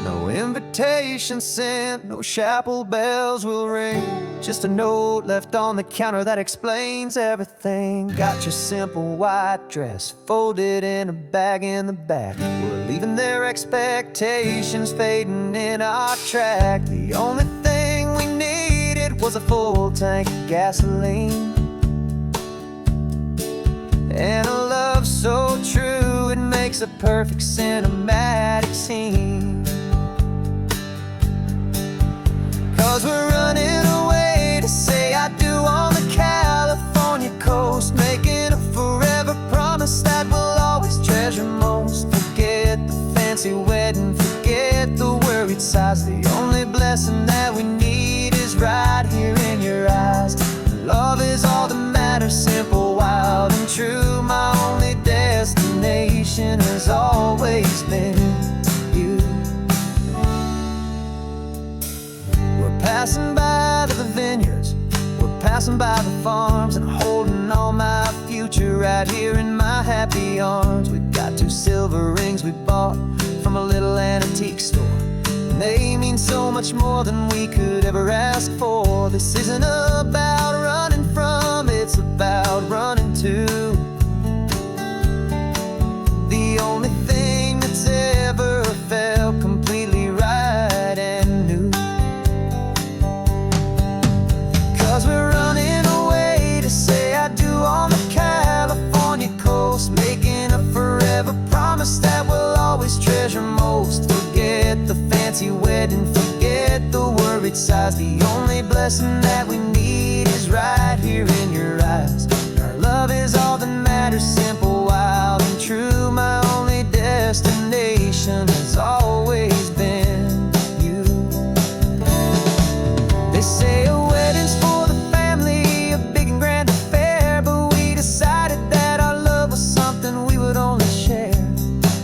No invitation sent, no chapel bells will ring. Just a note left on the counter that explains everything. Got your simple white dress folded in a bag in the back. We're leaving their expectations fading in our track. The only thing we needed was a full tank of gasoline, and a love so true it makes a perfect cinematic scene. 'Cause we're running away to say I do on the California coast, making a forever promise that we'll always treasure most. Forget the fancy wedding, forget the worried sighs. The only blessing that we need is right here in your eyes. Love is all that matters, simple, wild, and true. My only destination has always been you. We're passing by the vineyards, we're passing by the farms, and holding on my future right here in my happy arms. We've got 2 silver rings we bought from a little antique store, and they mean so much more than we could ever ask for. This isn't about running from, it's about running to the only thing that's ever felt completely right and new. 'Cause we're running away to say I do on the California coast, making a forever promise that we'll always treasure most. Forget the fancy wedding, forget the worried sighs. The only blessing that we need is right here in your eyes. Our love is all that matters, simple, wild, and true. My only destination has always been you. They say a wedding's for the family, a big and grand affair, but we decided that our love was something we would only share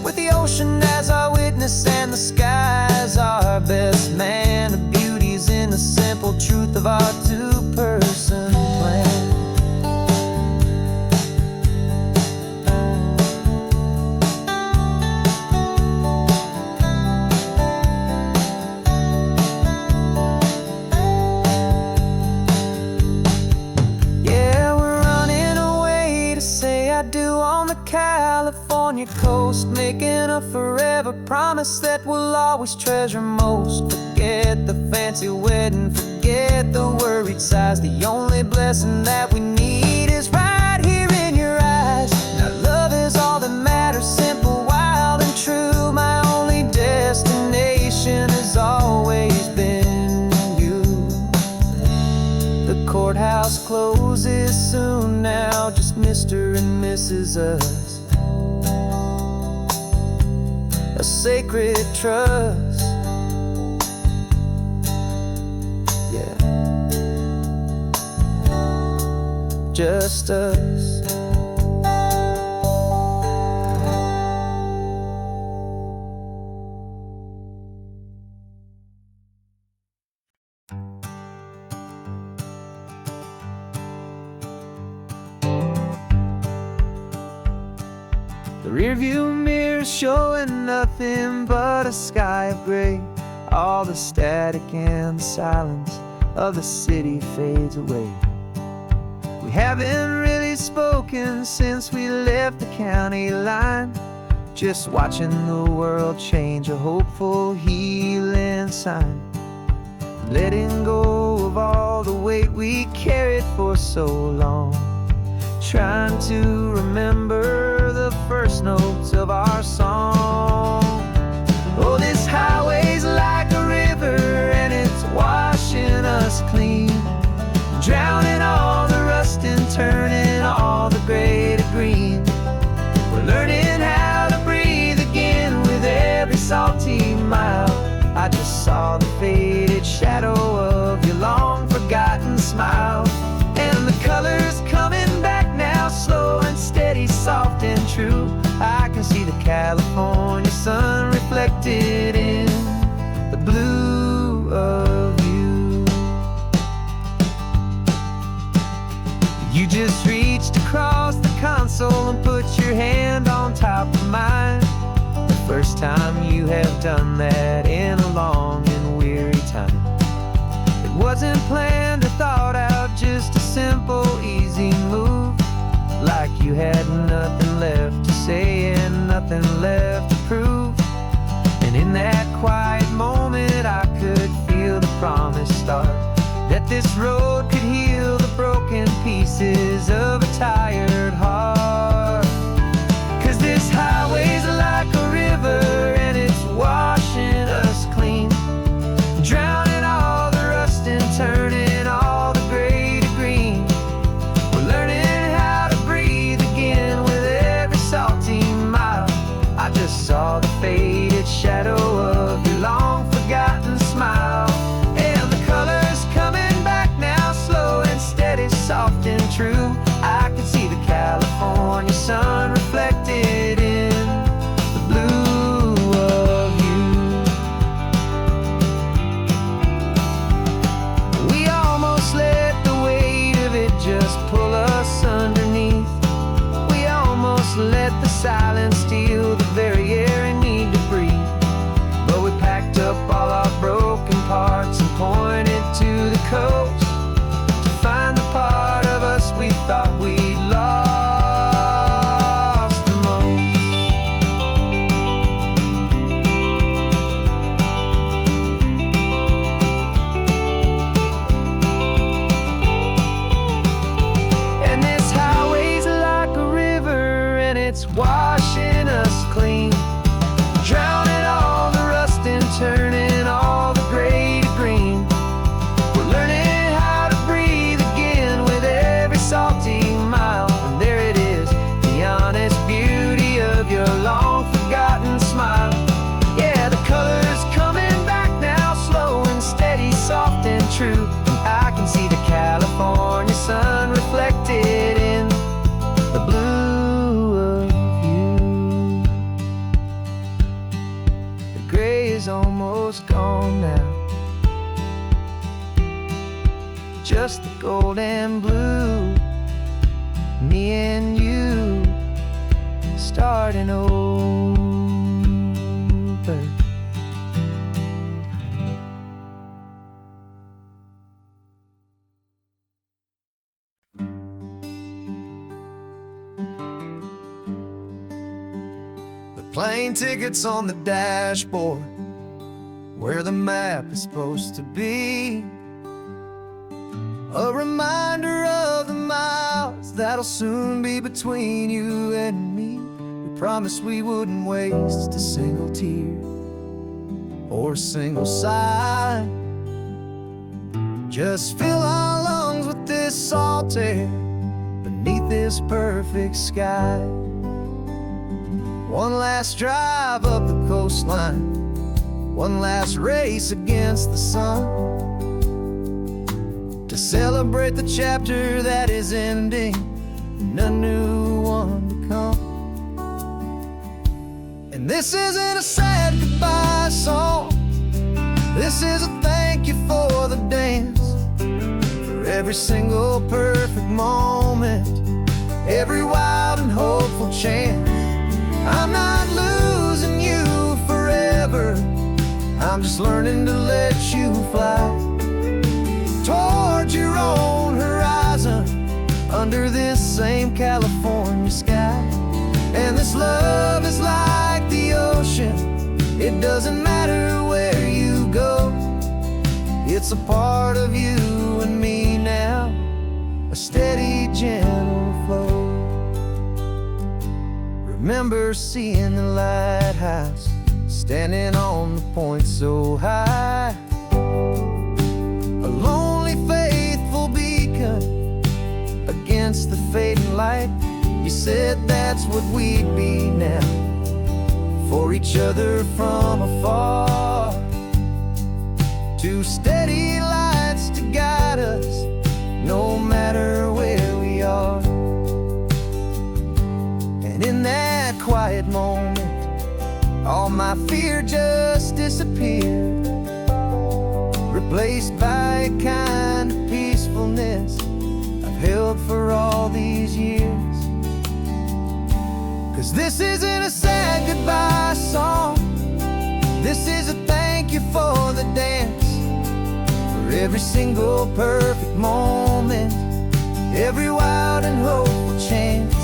with the ocean as our witness and the sky as our best man. The beauty's in the simple truth of our 2-person plan. Yeah, we're running away to say I do on the California coast, making a forever promise that we'll always treasure most. Forget the fancy wedding, forget the worried sighs. The only blessing that we need is right here in your eyes. Now love is all that matters, simple, wild, and true. My only destination has always been you. The courthouse closes soon now, just Mr. and Mrs. Us. A sacred trust, yeah, just us. The rearview mirror's showing nothing but a sky of gray. All the static and the silence of the city fades away. We haven't really spoken since we left the county line, just watching the world change, a hopeful healing sign. Letting go of all the weight we carried for so long, trying to remember the first notes of our song. Oh, this highway's like a river and it's washing us clean, drowning all the rust and turning all the gray to green. We're learning how to breathe again with every salty mile. I just saw the faded shadow of your long forgotten smile, and the colors coming back now, slow and steady, soft and true. I can see the California sun reflected in the blue of you. You just reached across the console and put your hand on top of mine. The first time you have done that in nothing left to prove. And in that quiet moment I could feel the promise start, that this road could heal the broken pieces of a tired heart. 'Cause this highway's like a river and it's washing us clean, drowning all the rust and turning all the gray to green. We're learning how to breathe again with every salty mile. I just saw the faded shadow of your long forgotten smile, and the colors coming back now, slow and steady, soft and true. I can see the California sun reflected in the blue of you. We almost let the weight of it just pull us underneath. We almost let the silence steal the very air I need to breathe. But we packed up all our broken parts and pointed to the coast to find the part of us we thought we'd lost the most. And this highway's like a river and it's washing us clean, drowning all the rust and turning all the gray to green. We're learning how to breathe again with every salty mile. And there it is, the honest beauty of your long forgotten smile. Yeah, the colors coming back now, slow and steady, soft and true. And I can see the California sun reflected in the blue of you. The gray is almost gone now, just the gold and blue. Me and you starting over. The plane tickets on the dashboard, where the map is supposed to be. A reminder of the miles that'll soon be between you and me. We promised we wouldn't waste a single tear or a single sigh. Just fill our lungs with this salt air beneath this perfect sky. One last drive up the coastline, one last race against the sun, to celebrate the chapter that is ending and a new one to come. And this isn't a sad goodbye song, this is a thank you for the dance, for every single perfect moment, every wild and hopeful chance. I'm not losing you forever, I'm just learning to let you fly toward your own horizon, under this same California sky. And this love is like the ocean, it doesn't matter where you go, it's a part of you and me now, a steady, gentle flow. Remember seeing the lighthouse, standing on the point so high, a lonely, faithful beacon against the fading light. You said that's what we'd be now, for each other from afar. Two steady lights to guide us, no matter where we are. And in that quiet moment, all my fear just disappeared, replaced by a kind of peacefulness I've held for all these years. 'Cause this isn't a sad goodbye song, this is a thank you for the dance, for every single perfect moment, every wild and hopeful chance.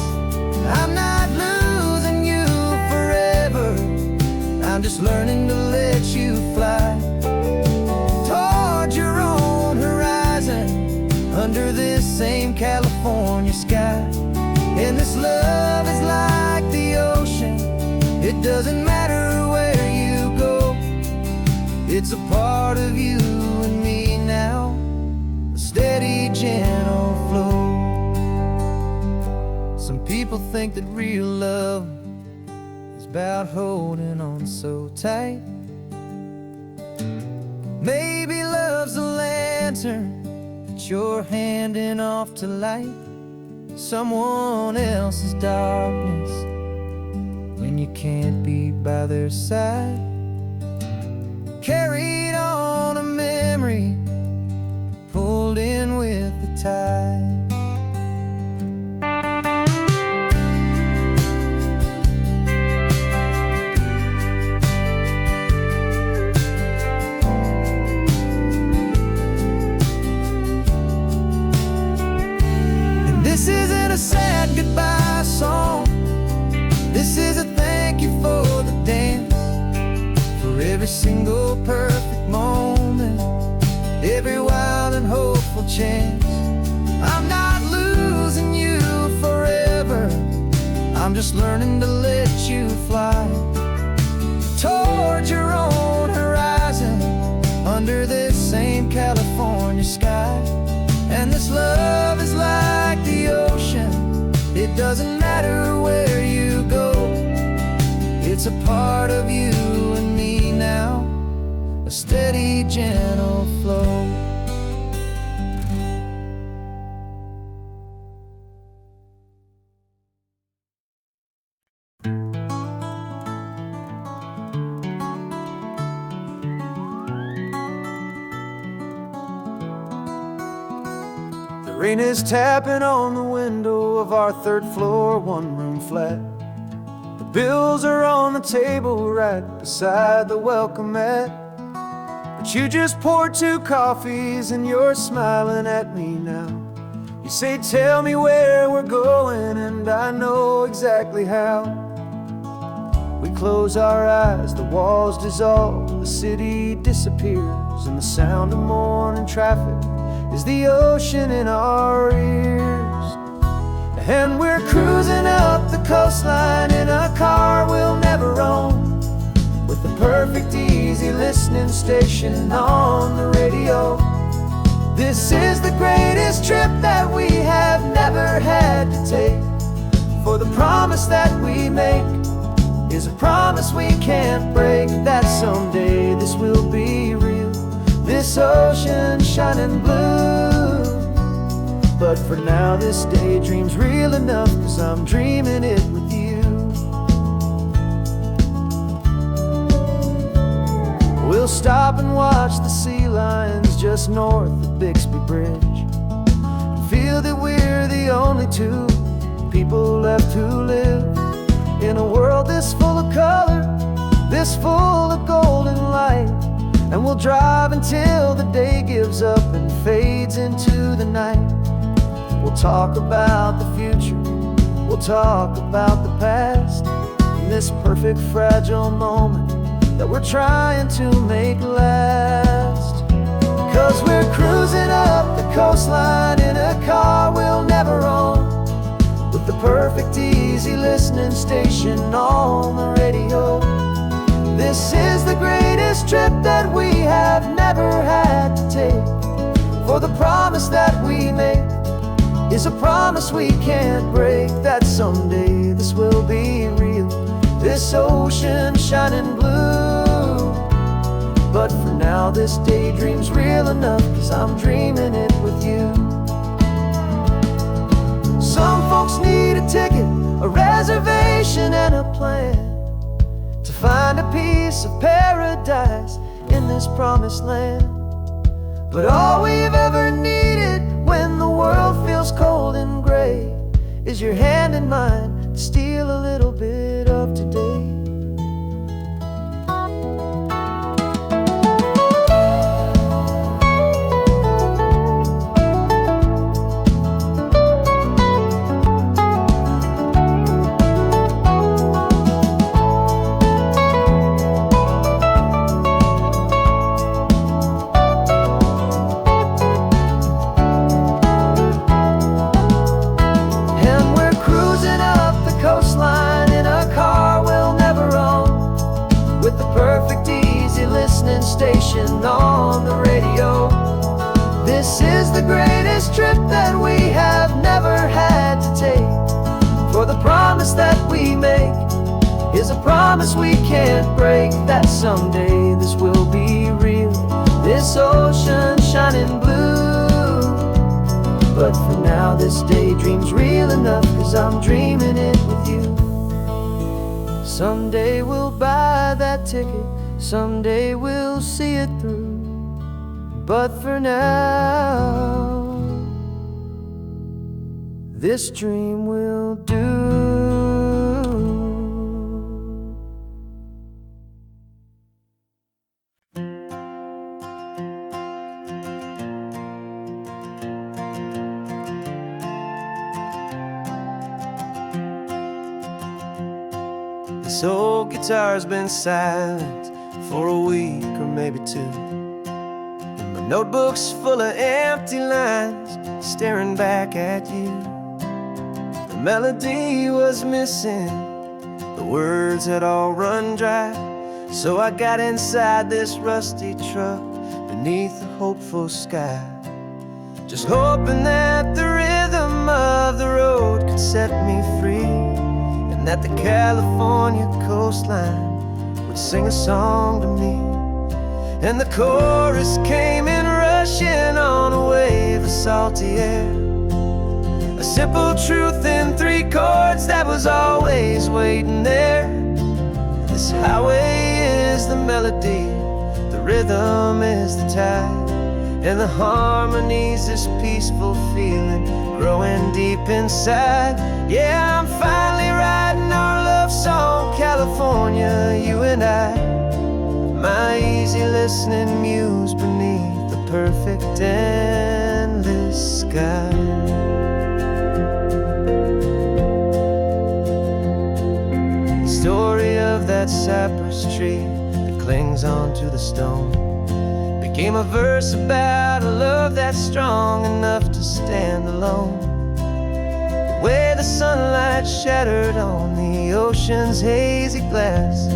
I'm not losing you forever, I'm just learning to let you fly toward your own horizon, under this same California sky. And this love is like the ocean, it doesn't matter where you go, it's a part of you and me now, a steady, gentle flow. Some people think that real love is about holding on so tight. Maybe love's a lantern that you're handing off to light someone else's darkness when you can't be by their side. Carried on a memory, pulled in with the tide. This isn't a sad goodbye song, this is a thank you for the dance, for every single perfect moment, every wild and hopeful chance. I'm not losing you forever, I'm just learning to let you fly toward your own horizon, under this same California sky. And this love is like the ocean, it doesn't matter where you go, it's a part of you and me now, a steady, gentle flow. The rain is tapping on the window of our third floor, one-room flat. The bills are on the table right beside the welcome mat. But you just poured 2 coffees and you're smiling at me now. You say, tell me where we're going, and I know exactly how. We close our eyes, the walls dissolve, the city disappears, and the sound of morning traffic is the ocean in our ears. And we're cruising up the coastline in a car we'll never own, with the perfect easy listening station on the radio. This is the greatest trip that we have never had to take, for the promise that we make is a promise we can't break, that someday this will be real, this ocean shining blue. But for now this daydream's real enough, 'cause I'm dreaming it with you. We'll stop and watch the sea lions just north of Bixby Bridge, and feel that we're the only 2 people left who live in a world this full of color, this full of golden light. And we'll drive until the day gives up and fades into the night. We'll talk about the future, we'll talk about the past, in this perfect fragile moment that we're trying to make last. 'Cause we're cruising up the coastline in a car we'll never own, with the perfect easy listening station on the radio. This is the greatest trip that we have never had to take, for the promise that we make is a promise we can't break, that someday this will be real, this ocean shining blue. But for now this daydream's real enough, 'cause I'm dreaming it with you. Some folks need a ticket, a reservation and a plan, to find a piece of paradise in this promised land. But all we've ever needed when the world feels cold and gray is your hand in mine to steal a little bit of today. promise we can't break, that someday this will be real, this ocean shining blue. But for now this daydream's real enough, 'cause I'm dreaming it with you. Someday we'll buy that ticket, someday we'll see it through. But for now, this dream will do. This old guitar's been silent for a week or maybe two. And my notebook's full of empty lines staring back at you. The melody was missing, the words had all run dry. So I got inside this rusty truck beneath a hopeful sky, just hoping that the rhythm of the road could set me free, and that the California coastline would sing a song to me. And the chorus came in rushing on a wave of salty air, a simple truth in 3 chords that was always waiting there. This highway is the melody, the rhythm is the tide, and the harmony's this peaceful feeling growing deep inside. Yeah, I'm finally writing our love song, California, you and I. My easy listening muse beneath the perfect endless sky. The story of that cypress tree that clings onto the stone became a verse about a love that's strong enough to stand alone. The way the sunlight shattered on the ocean's hazy glass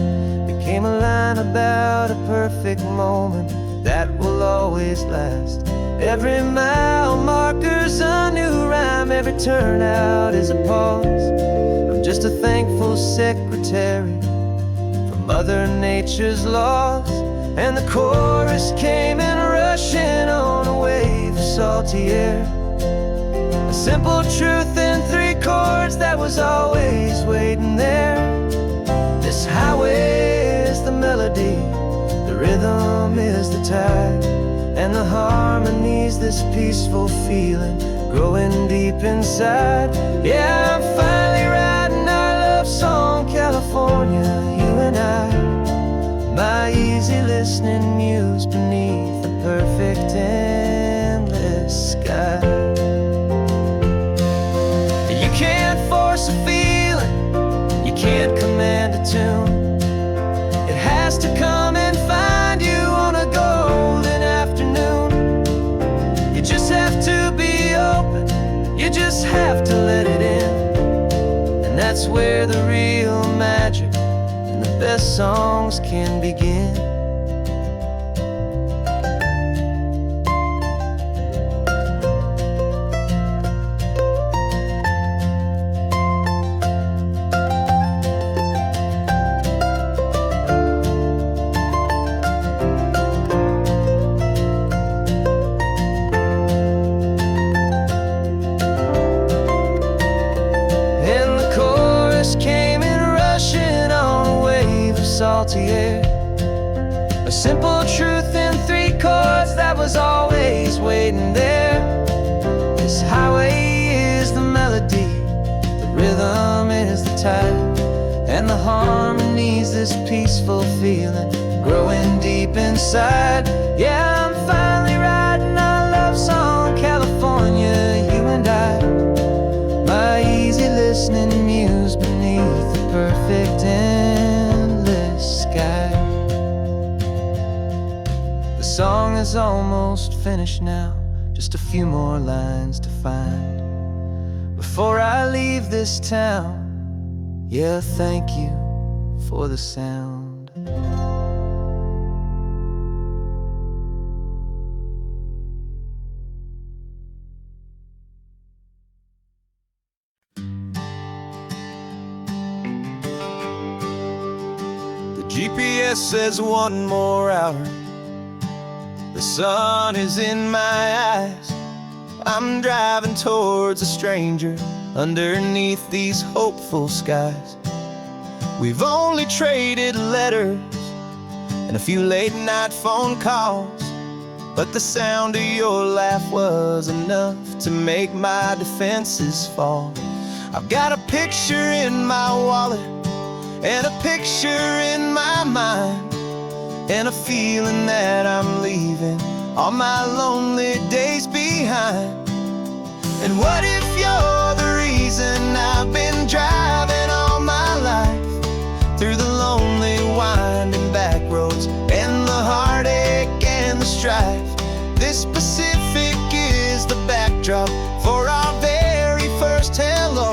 became a line about a perfect moment that will always last. Every mile marker's a new rhyme, every turnout is a pause. I'm just a thankful secretary for Mother Nature's laws. And the chorus came in rushing on a wave of salty air, a simple truth in 3 chords that was always waiting there. This highway is the melody, the rhythm is the tide, and the harmony's this peaceful feeling growing deep inside. Yeah, I'm finally writing our love song, California, you and I. My easy listening muse beneath the perfect endless sky. You can't force a feeling, you can't command a tune. It has to come and find you on a golden afternoon. You just have to be open, you just have to let it in. And that's where the real magic, the best songs can begin. And the chorus came in rushing on a wave of salty air, a simple truth in 3 chords that was always waiting there. This highway is the melody, the rhythm is the tide, and the harmony's this peaceful feeling growing deep inside. Yeah, I'm finally writing our love song, California, you and I. My easy listening muse beneath the perfect endless sky. The song is almost finished now, just a few more lines to find before I leave this town. Yeah, thank you for the sound. guess there's one more hour. The sun is in my eyes. I'm driving towards a stranger underneath these hopeful skies. We've only traded letters and a few late night phone calls, but the sound of your laugh was enough to make my defenses fall. I've got a picture in my wallet and a picture in my mind, and a feeling that I'm leaving all my lonely days behind. And what if you're the reason I've been driving all my life, through the lonely winding back roads and the heartache and the strife? This Pacific is the backdrop for our very first hello.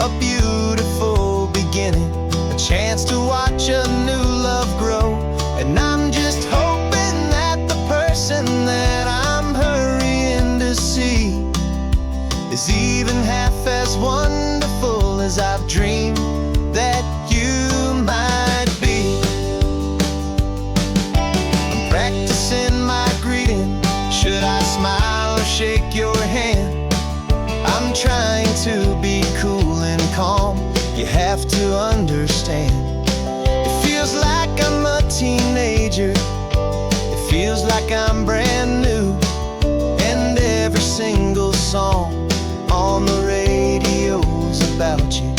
A beautiful beginning, a chance to watch a new love grow. And I'm just hoping that the person that I'm hurrying to see is even half as wonderful as I've dreamed that you might be. I'm practicing my greeting. Should I smile or shake your hand? I'm trying to be cool and calm. You have to understand. It feels like I'm a teenager. It feels like I'm brand new. And every single song on the radio's about you.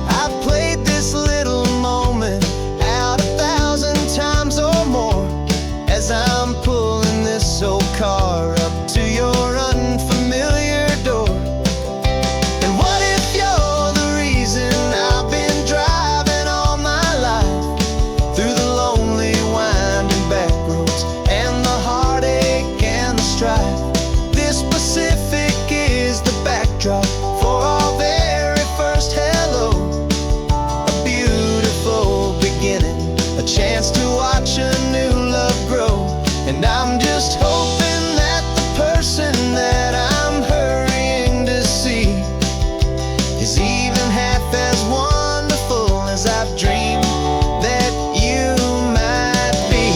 I've played this little moment out 1,000 times or more, as I'm pulling this old car up to your unfamiliar door. And what if you're the reason I've been driving all my life, through the lonely winding back roads and the heartache and the strife? This Pacific is the backdrop for our very first hello. A beautiful beginning, a chance to watch a new love grow. And I'm just hoping that the person that I'm hurrying to see is even half as wonderful as I've dreamed that you might be.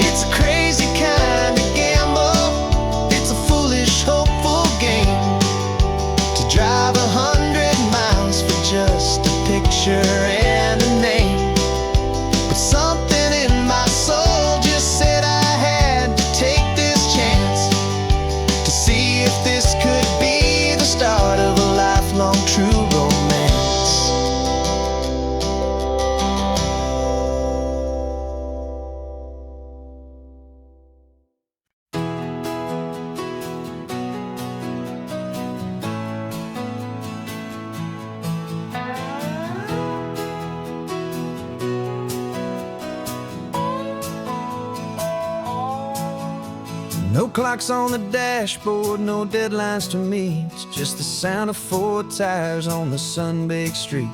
It's a crazy kind of gamble. It's a foolish, hopeful game, to drive 100 miles for just a picture and a name. But something in my soul just said I had to take this chance, to see if this could be the start of a lifelong true romance. No clocks on the dashboard, no deadlines to meet. It's just the sound of 4 tires on the sun-baked street.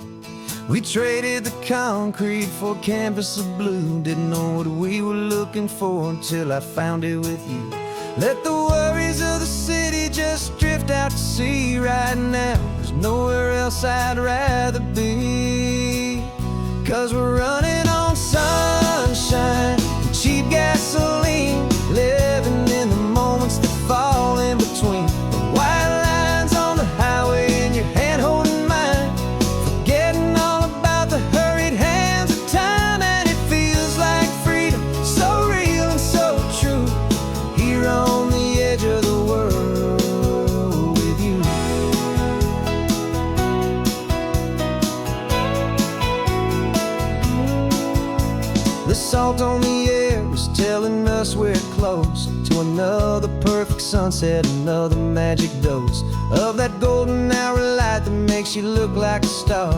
We traded the concrete for a canvas of blue. Didn't know what we were looking for until I found it with you. Let the worries of the city just drift out to sea right now. There's nowhere else I'd rather be, 'cause we're running on sunshine and cheap gasoline, living in the moments that fall in between. The white lines on the highway and your hand holding mine, forgetting all about the hurried hands of time. And it feels like freedom, so real and so true, here on the edge of the world with you. The salt on the air is telling us we're close to another perfect sunset, another magic dose of that golden hour light that makes you look like a star,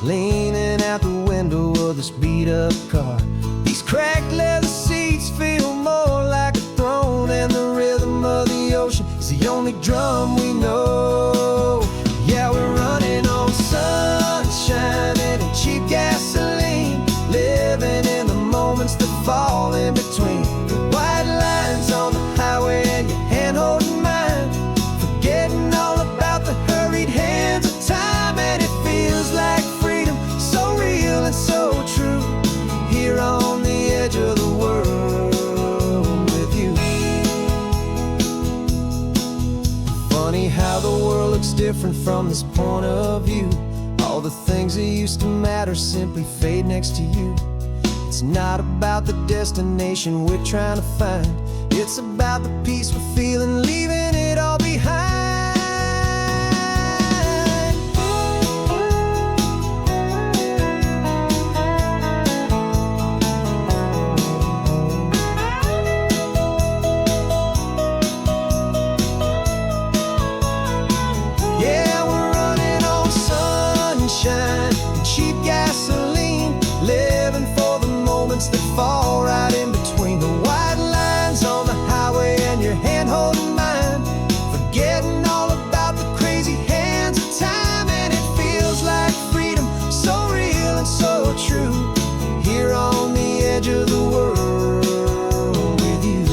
leaning out the window of this beat-up car. These cracked leather seats feel more like a throne, and the rhythm of the ocean is the only drum we know. Yeah, we're running on sunshine and cheap gasoline, living in the moments that fall in between. The white lines on the highway and your hand holding mine, forgetting all about the hurried hands of time. And it feels like freedom, so real and so true, different from this point of view. All the things that used to matter simply fade next to you. It's not about the destination we're trying to find. It's about the peace we're feeling, leaving it all behind. Yeah, we're running on sunshine and cheap gasoline, living for the moments that fall right in between the white lines on the highway and your hand holding mine, forgetting all about the crazy hands of time. And it feels like freedom, so real and so true, here on the edge of the world with you.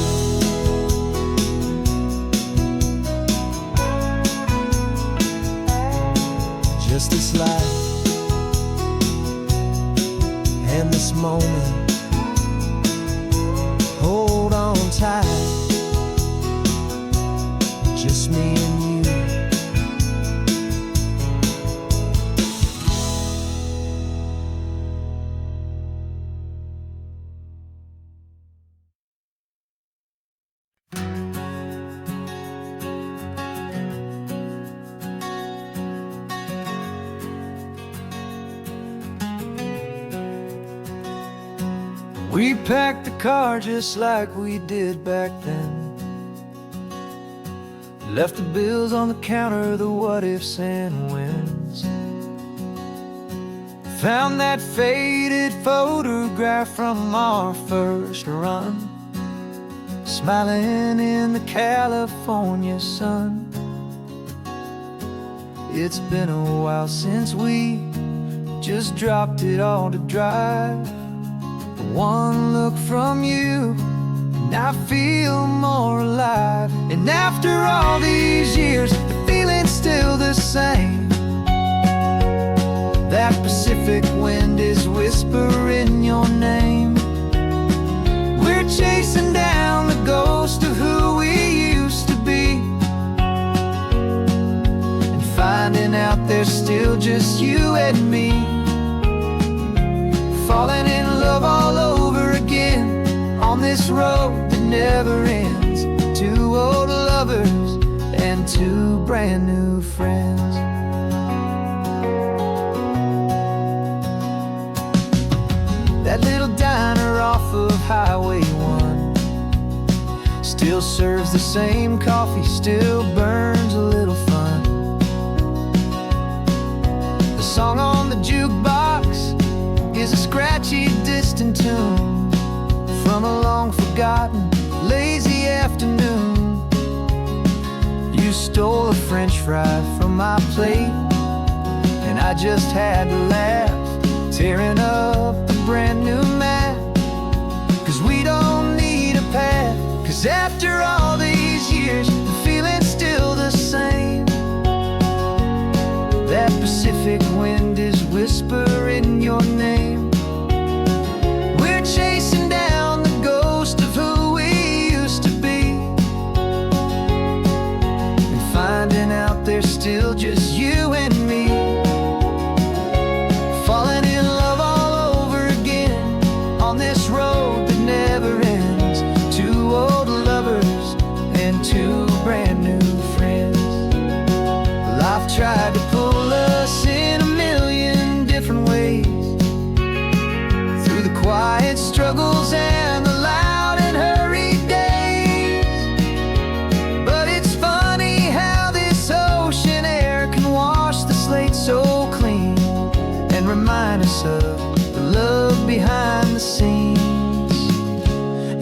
Just this life and this moment, hold on tight, just me and you. We packed the car just like we did back then, left the bills on the counter, the what ifs and whens. Found that faded photograph from our first run, smiling in the California sun. It's been a while since we just dropped it all to drive. One look from you and I feel more alive. And after all these years, the feeling's still the same. That Pacific wind is whispering your name. We're chasing down the ghost of who we used to be, and finding out there's still just you and me. Falling in love all over again on this road that never ends. Two old lovers and two brand new friends. That little diner off of Highway 1 still serves the same coffee, still burns a little fun. The song on the jukebox is a scratchy, distant tune from a long forgotten, lazy afternoon. You stole a French fry from my plate, and I just had to laugh, tearing up a brand new map. Cause we don't need a path, cause after all these years, the feeling's still the same. That Pacific wind is whispering your name. We're chasing down the ghost of who we used to be, and finding out there's still just you and me. Falling in love all over again on this road that never ends. Two old lovers and two brand new friends. Life tried to pull us in a million different ways, through the quiet struggles and the loud and hurried days. But it's funny how this ocean air can wash the slate so clean, and remind us of the love behind the scenes.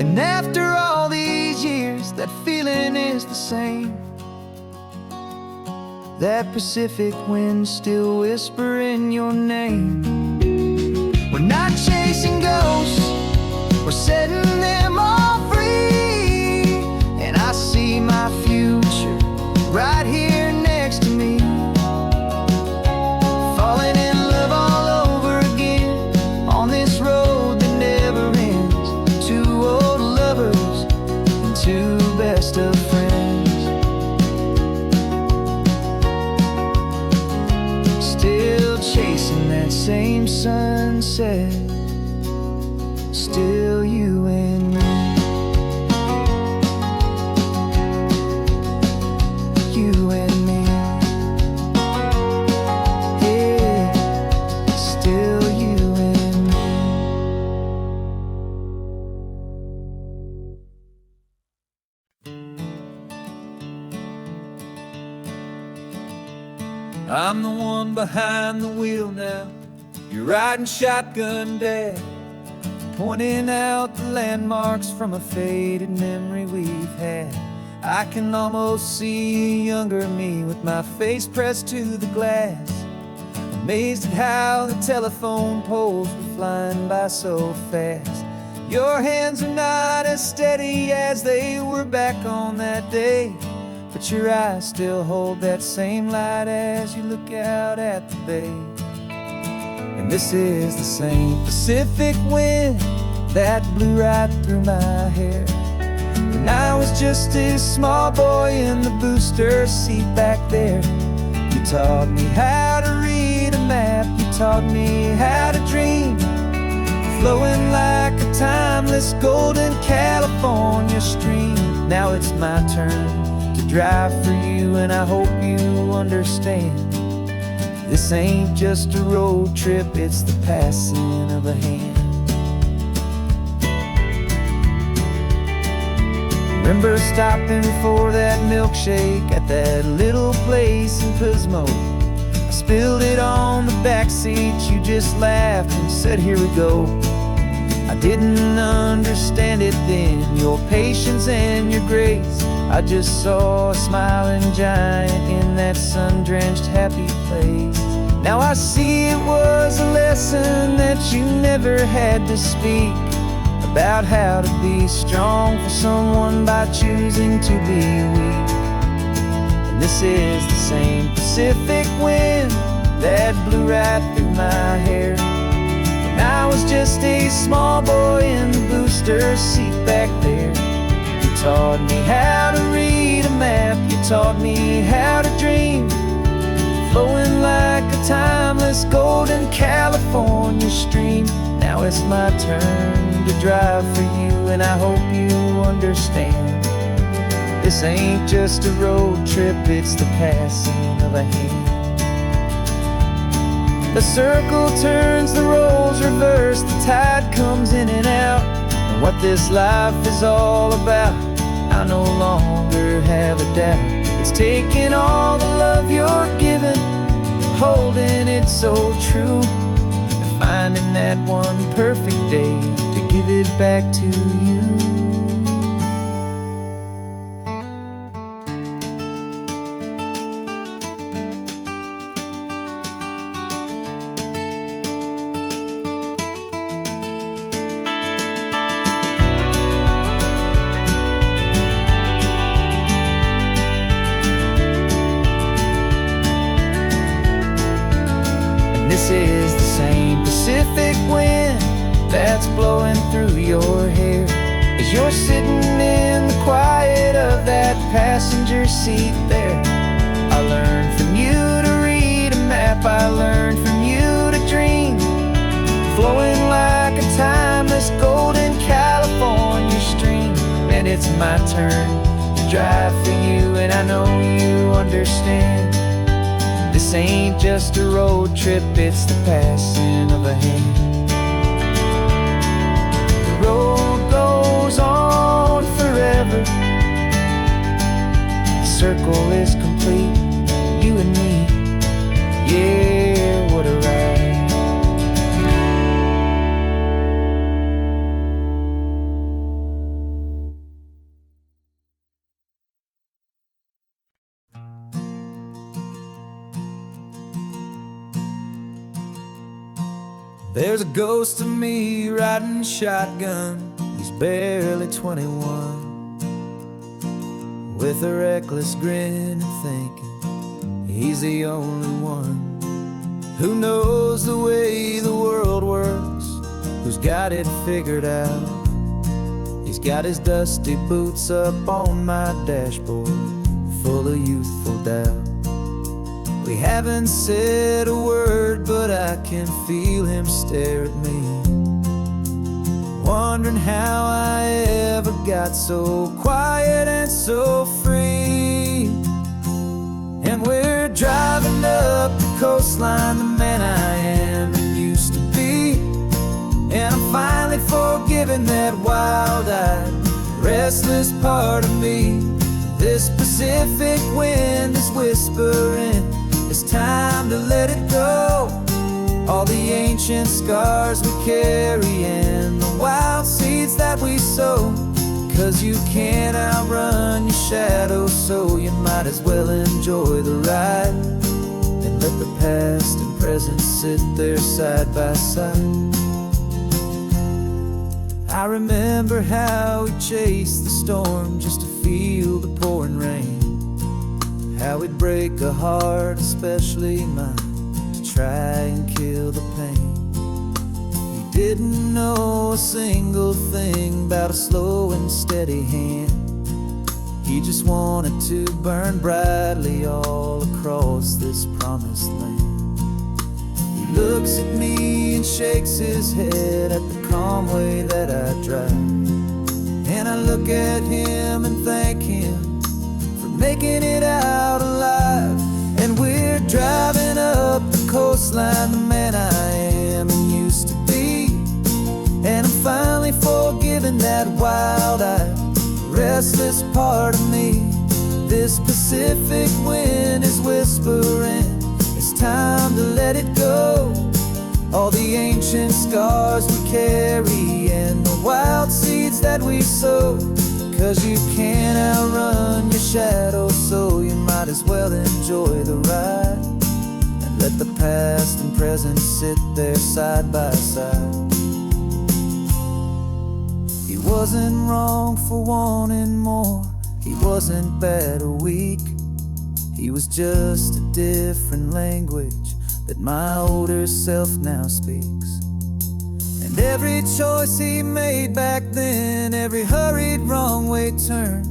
And after all these years, that feeling is the same. That Pacific wind still whispering your name. We're not chasing ghosts, we're setting them all free. And I see my future right here next to me. Falling in love all over again on this road that never ends. Two old lovers and two best of friends. same sunset, still you and me. You and me. Yeah, still you and me. I'm the one behind the wheel now. You're riding shotgun, Dad, pointing out the landmarks from a faded memory we've had. I can almost see a younger me with my face pressed to the glass, amazed at how the telephone poles were flying by so fast. Your hands are not as steady as they were back on that day, but your eyes still hold that same light as you look out at the bay. And this is the same Pacific wind that blew right through my hair when I was just a small boy in the booster seat back there. You taught me how to read a map, you taught me how to dream, flowing like a timeless golden California stream. Now it's my turn to drive for you, and I hope you understand. This ain't just a road trip, it's the passing of a hand. Remember stopping for that milkshake at that little place in Pismo? I spilled it on the back seat, you just laughed and said, here we go. I didn't understand it then, your patience and your grace. I just saw a smiling giant in that sun-drenched happy place. Now I see it was a lesson that you never had to speak, about how to be strong for someone by choosing to be weak. And this is the same Pacific wind that blew right through my hair when I was just a small boy in the booster seat back there. You taught me how to read a map, you taught me how to dream, flowing like a timeless golden California stream. Now it's my turn to drive for you, and I hope you understand. This ain't just a road trip, it's the passing of a hand. The circle turns, the roles reverse, the tide comes in and out. And what this life is all about, I no longer have a doubt. It's taking all the love you're giving, holding it so true, and finding that one perfect day to give it back to you. This is the same Pacific wind that's blowing through your hair as you're sitting in the quiet of that passenger seat there. I learned from you to read a map, I learned from you to dream, flowing like a timeless golden California stream. And it's my turn to drive for you, and I know you understand. This ain't just a road trip, it's the passing of a hand. The road goes on forever, the circle is complete, you and me, yeah, what a ride. There's a ghost of me riding shotgun, he's barely 21, with a reckless grin and thinking he's the only one who knows the way the world works, who's got it figured out. He's got his dusty boots up on my dashboard, full of youthful doubt. We haven't said a word, but I can feel him stare at me, wondering how I ever got so quiet and so free. And we're driving up the coastline, the man I am and used to be. And I'm finally forgiving that wild-eyed, restless part of me. This Pacific wind is whispering, it's time to let it go. All the ancient scars we carry and the wild seeds that we sow. 'Cause you can't outrun your shadow, so you might as well enjoy the ride and let the past and present sit there side by side. I remember how we chased the storm just to feel the pouring rain, how we'd break a heart, especially mine, to try and kill the pain. He didn't know a single thing about a slow and steady hand. He just wanted to burn brightly all across this promised land. He looks at me and shakes his head at the calm way that I drive, and I look at him and thank him for making it out alive. And we're driving up the coastline, the man I am and used to be. And I'm finally forgiving that wild-eyed, restless part of me. This Pacific wind is whispering, it's time to let it go. All the ancient scars we carry and the wild seeds that we sow. 'Cause you can't outrun your shadow, so you might as well enjoy the ride and let the past and present sit there side by side. He wasn't wrong for wanting more, he wasn't bad or weak. He was just a different language that my older self now speaks. And every choice he made back then, every hurried wrong way turn,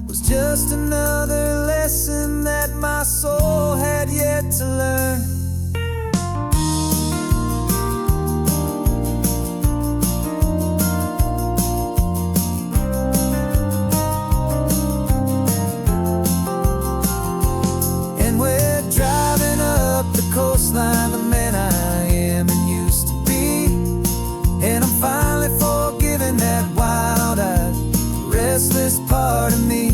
was just another lesson that my soul had yet to learn. And we're driving up the coastline, the man I am and used to be. And I'm finally forgiving that wild-eyed, restless part of me.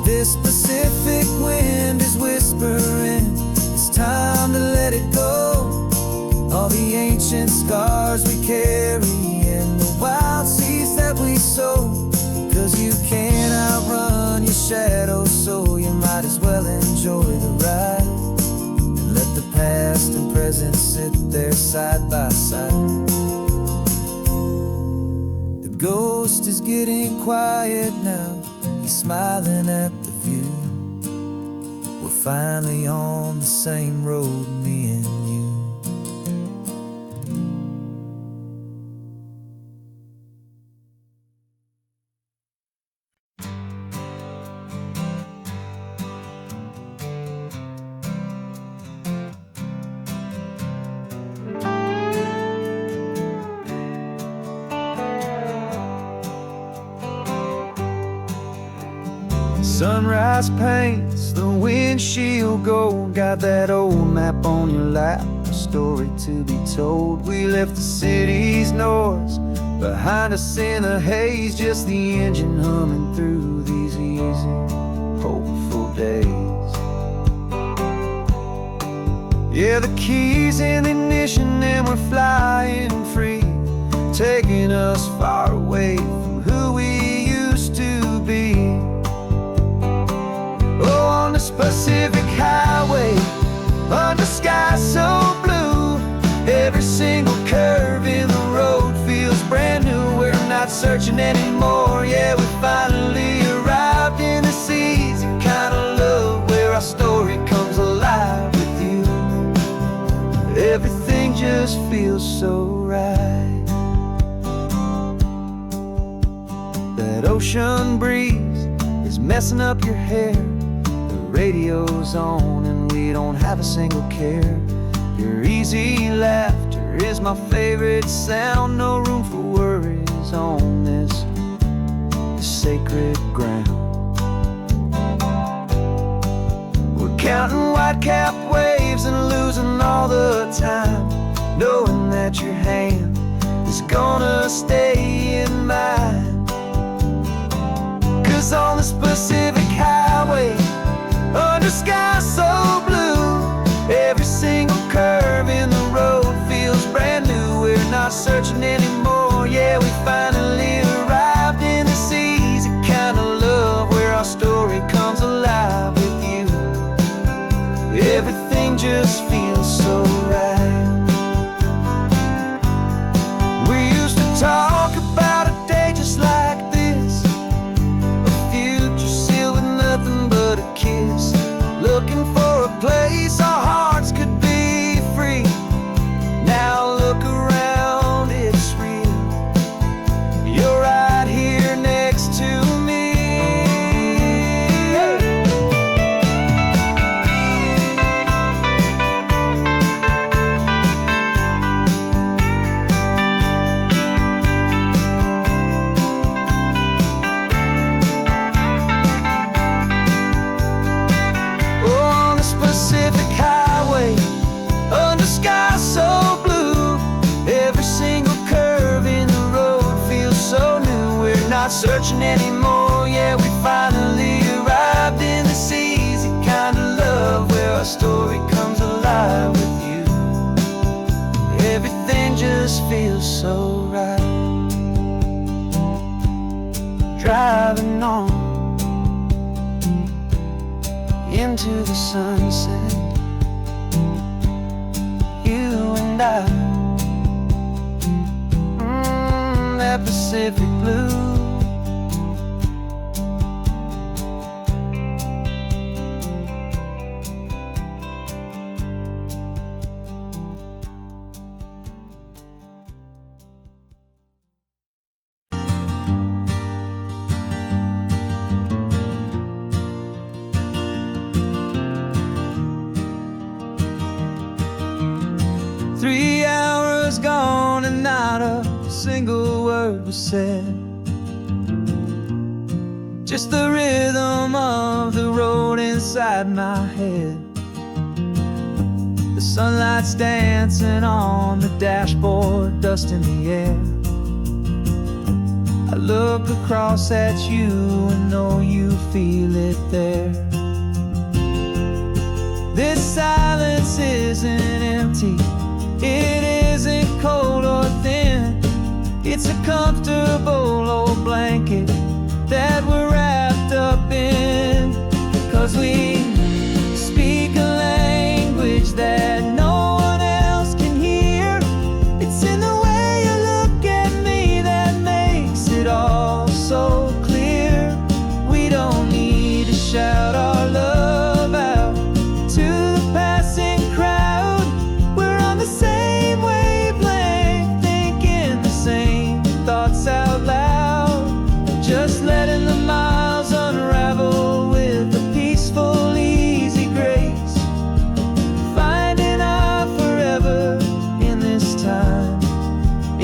This Pacific wind is whispering, it's time to let it go. All the ancient scars we carry and the wild seeds that we sow. 'Cause you can't outrun your shadow, so you might as well enjoy the ride and let the past and present sit there side by side. The ghost is getting quiet now, he's smiling at the view. We're finally on the same road, me and you. Sunrise paints the windshield gold. Got that old map on your lap, a story to be told. We left the city's noise behind us in the haze, just the engine humming through these easy, hopeful days. Yeah, the keys in the ignition and we're flying free, taking us far away from who we used to be. Oh, on this Pacific highway, under sky so blue, every single curve in the road feels brand new. We're not searching anymore, yeah, we finally arrived in this easy kind of love where our story comes alive with you. Everything just feels so right. That ocean breeze is messing up your hair, radio's on and we don't have a single care. Your easy laughter is my favorite sound. No room for worries on this sacred ground. We're counting white-capped waves and losing all the time, knowing that your hand is gonna stay in mine. 'Cause on this Pacific highway, under sky so blue, every single curve in the road feels brand new. We're not searching anymore, yeah, we finally arrived in this easy kind of love, where our story comes alive with you. Everything just feels so right. We used to talk about a day just like this, a future sealed with nothing but a kiss, looking for a place our hearts could be free. Now look around, it's real. You're right here next to me. On this Pacific highway, under sky so blue, every single curve in the road feels so new. We're not searching anymore, yeah, we finally arrived in this easy kind of love, where our story comes alive with you. Everything just feels so right. Driving on into the sunset, you and I, that Pacific blue. Three hours gone and not a single word was said. Just the rhythm of the road inside my head. The sunlight's dancing on the dashboard, dust in the air. I look across at you and know you feel it there. This silence isn't empty, it isn't cold or thin. It's a comfortable old blanket that we're wrapped up in. 'Cause we speak a language that no one else can hear. It's in the way you look at me that makes it all so clear. We don't need to shout our love out to the passing crowd. We're on the same wavelength, thinking the same thoughts out loud. Just letting the miles unravel with a peaceful, easy grace. Finding our forever in this time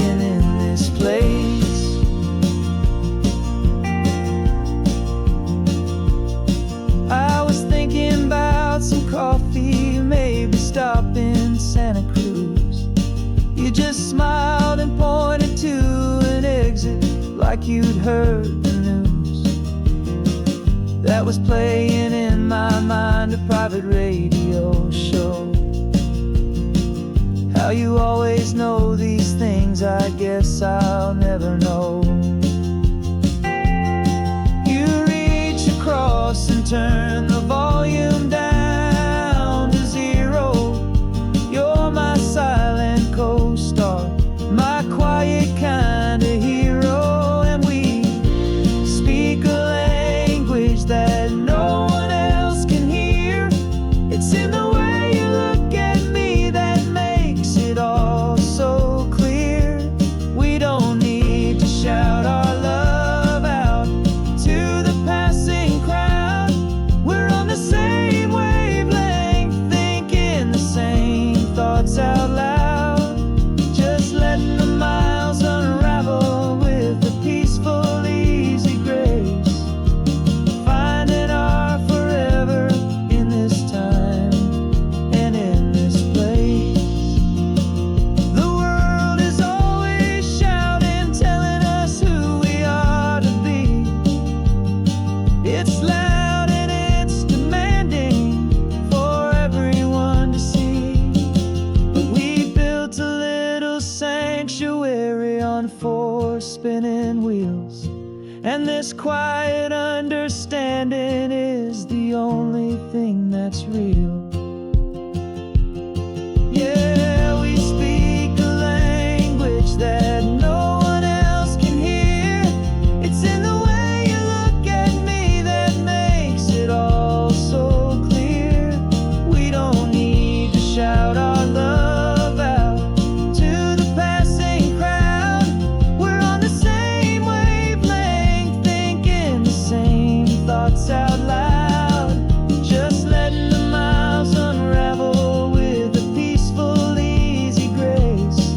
and in this place. I was thinking about some coffee, maybe stop in Santa Cruz. You just smiled and pointed to an exit like you'd heard the news. That was playing in my mind, a private radio show. How you always know these things, I guess I'll never know. You reach across and turn the volume down to zero. You're my silent co-star, my quiet kind of hero. And we speak a language that no one else can hear. It's in the way you look at me that makes it all so clear. We don't need to shout And this quiet understanding is the only thing that's real. Yeah, we speak a language that no one else can hear. It's in the way you look at me that makes it all so clear. We don't need to shout our love out to the passing crowd. We're on the same wavelength, thinking the same thoughts out loud. Just letting the miles unravel with a peaceful, easy grace.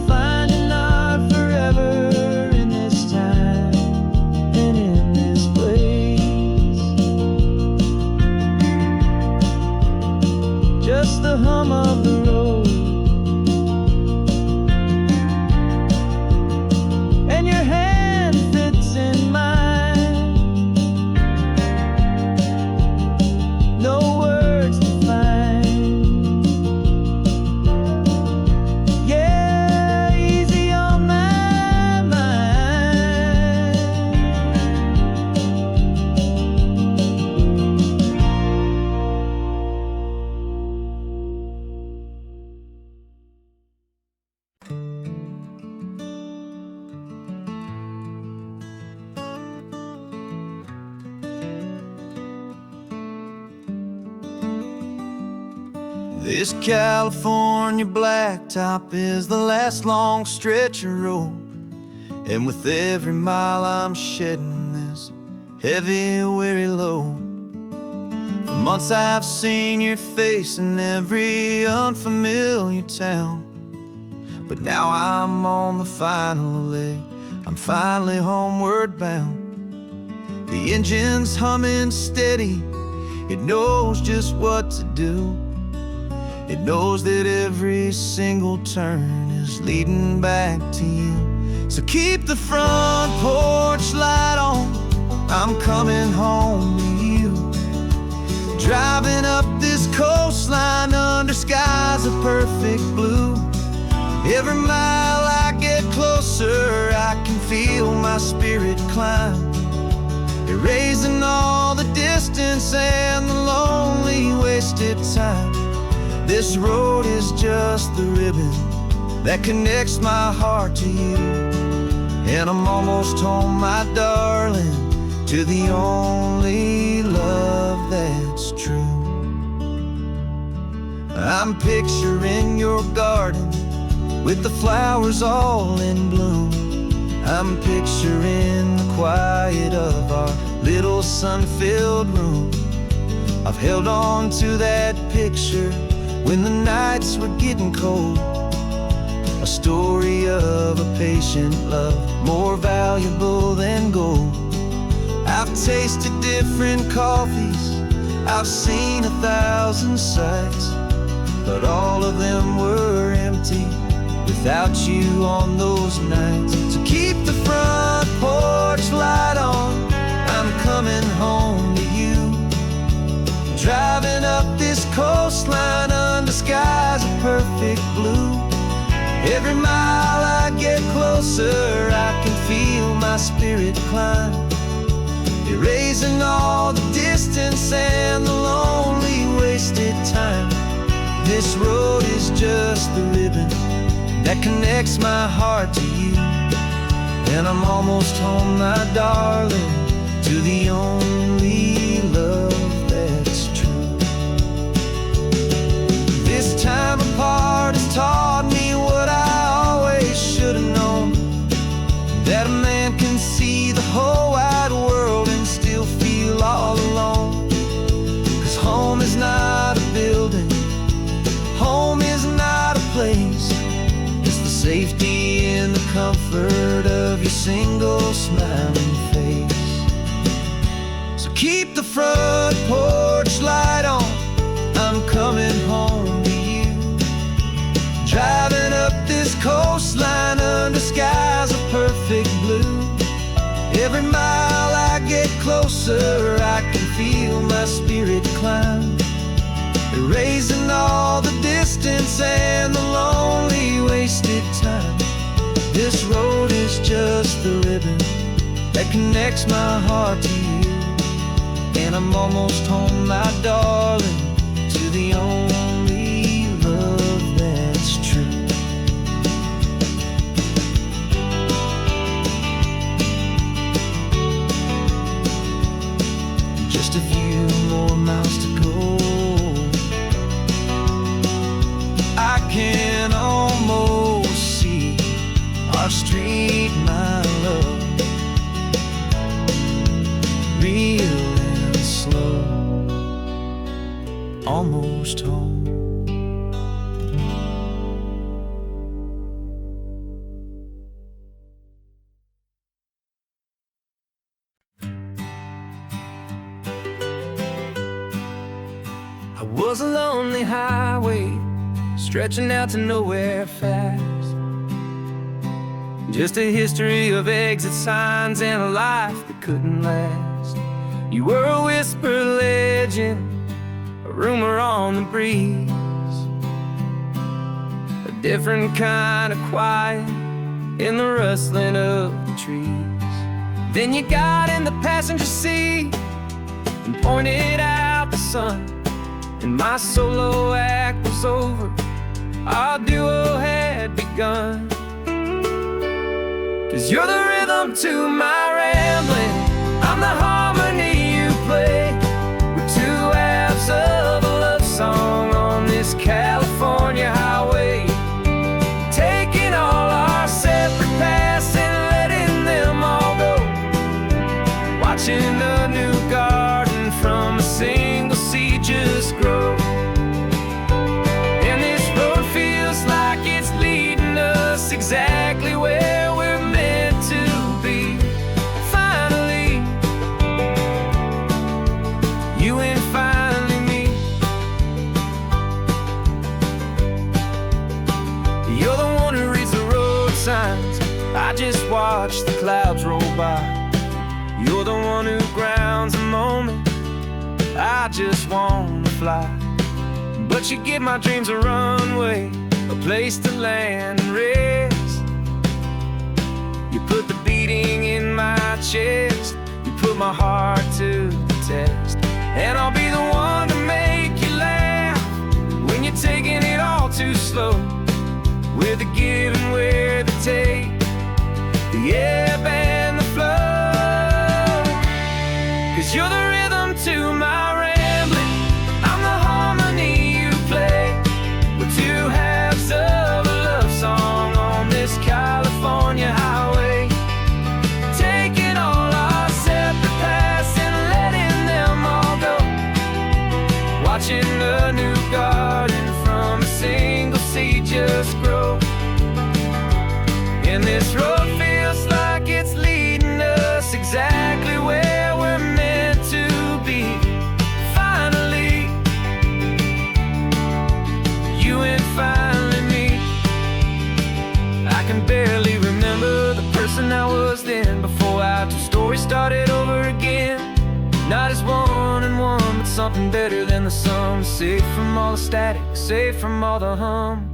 Finding our forever in this time and in this place. Just the hum of the road and your hand fits in mine. No words to find. Yeah, easy on my mind. This California blacktop is the last long stretch of road, and with every mile I'm shedding this heavy, weary load. For months I've seen your face in every unfamiliar town, but now I'm on the final leg. I'm finally homeward bound. The engine's humming steady. It knows just what to do. It knows that every single turn is leading back to you. So keep the front porch light on, I'm coming home to you. Driving up this coastline under skies of perfect blue. Every mile I get closer, I can feel my spirit climb, erasing all the distance and the lonely wasted time. This road is just the ribbon that connects my heart to you. And I'm almost home, my darling, to the only love that's true. I'm picturing your garden with the flowers all in bloom. I'm picturing the quiet of our little sun-filled room. I've held on to that picture when the nights were getting cold. A story of a patient love, more valuable than gold. I've tasted different coffees, I've seen 1,000 sights, but all of them were empty without you on those nights. So keep the front porch light on, I'm coming home to you. Driving up this coastline under skies of perfect blue. Every mile I get closer, I can feel my spirit climb, erasing all the distance and the lonely wasted time. This road is just the ribbon that connects my heart to you. And I'm almost home, my darling, to the only love that's true. This time apart has taught me what I always should have known, that a man can see the whole wide world and still feel all alone. 'Cause home is not a building, home is not a place, it's the safety and the comfort of your single smiling face. So keep the front porch light on, I'm coming home to you. Driving up this coastline under skies of perfect blue. Every mile I get closer, I can feel my spirit climb, erasing all the distance and the lonely wasted time. This road is just the ribbon that connects my heart to you. And I'm almost home, my darling, to the only love that's true. Just a few more miles to go. I can almost see our street, my love, real and slow, almost home. I was a lonely highway stretching out to nowhere fast. Just a history of exit signs and a life that couldn't last. You were a whisper legend, a rumor on the breeze, a different kind of quiet in the rustling of the trees. Then you got in the passenger seat and pointed out the sun, and my solo act was over, our duo had begun. 'Cause you're the rhythm to my rambling, I'm the harmony you play. We're two halves of a love song on this California highway, taking all our separate paths and letting them all go, watching a new garden from a single seed just grow. And this road feels like it's leading us exactly where we're meant to be. Finally, you and finally me. You're the one who reads the road signs, I just watch the clouds roll by. You're the one who grounds a moment, I just wanna fly. But you give my dreams a runway, a place to land and rest. You put the beating in my chest, you put my heart to the test. And I'll be the one to make you laugh when you're taking it all too slow. We're the give and we're the take, the ebb and the flow. 'Cause you're the rhythm to my rambling, I'm the harmony you play. We're two halves of a love song on this California highway, taking all our separate paths and letting them all go, watching a new garden from a single seed just grow. And this road feels like it's leading us exactly where we're meant to be. Finally, you and finally me. I can barely remember the person I was then, before our two stories started over again. Not as one and one, but something better than the sum. Safe from all the static, safe from all the hum.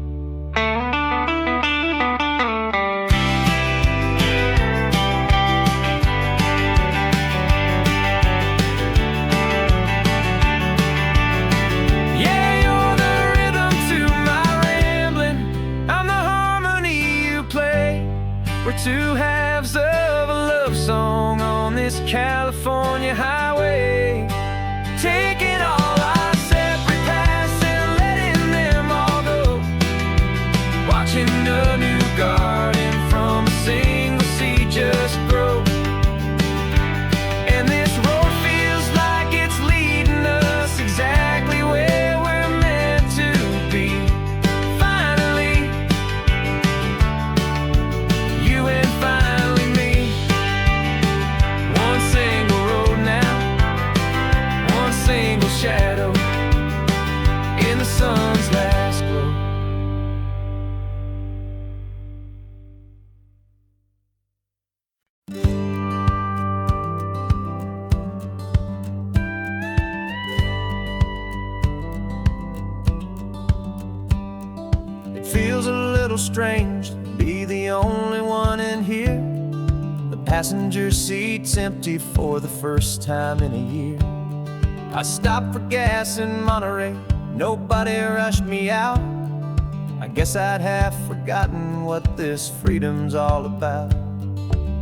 We're two halves of a love song on this California highway, taking all our separate paths and letting them all go, watching a new garden from a single seed just grow. And this road feels like it's leading us exactly where we're meant to be. Finally, you and finally me. One single road now, one single shadow in the sun's last glow. It feels a little strange to be the only one in here. The passenger seat's empty for the first time in a year. I stopped for gas in Monterey, nobody rushed me out. I guess I'd have forgotten what this freedom's all about.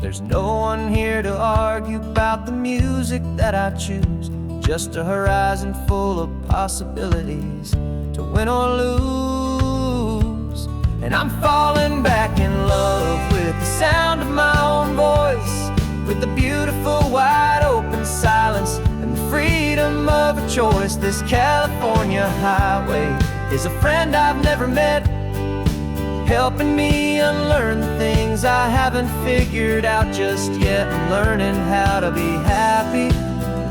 There's no one here to argue about the music that I choose, just a horizon full of possibilities to win or lose. And I'm falling back in love with the sound of my own voice, with the beautiful wide open silence and the freedom of a choice. This California highway is a friend I've never met, helping me unlearn the things I haven't figured out just yet. I'm learning how to be happy,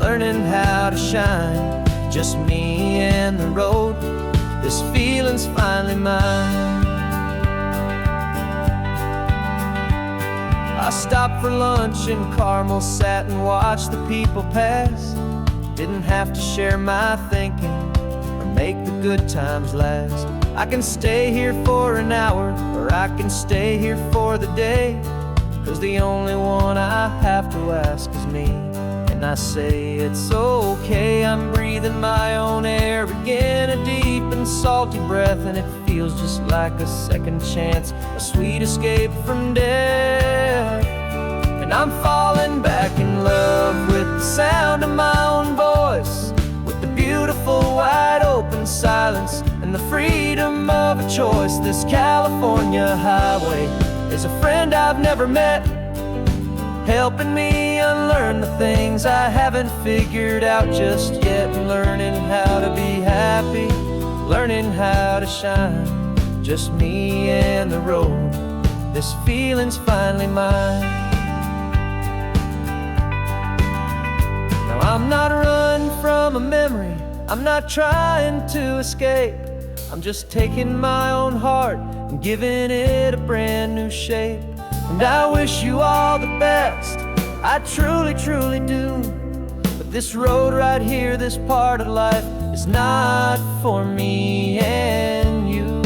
learning how to shine, just me and the road. This feeling's finally mine. I stopped for lunch in Carmel, sat and watched the people pass. Didn't have to share my thinking or make the good times last. I can stay here for an hour, or I can stay here for the day, 'cause the only one I have to ask is me. And I say it's okay, I'm breathing my own air again, a deep and salty breath, and it feels just like a second chance, a sweet escape from death. And I'm falling back in love with the sound of my own voice, with the beautiful wide open silence and the freedom of a choice. This California highway is a friend I've never met, helping me unlearn the things I haven't figured out just yet. Learning how to be happy, learning how to shine, just me and the road. This feeling's finally mine. Now I'm not running from a memory, I'm not trying to escape. I'm just taking my own heart and giving it a brand new shape. And I wish you all the best, I truly, truly do. But this road right here, this part of life, is not for me and you.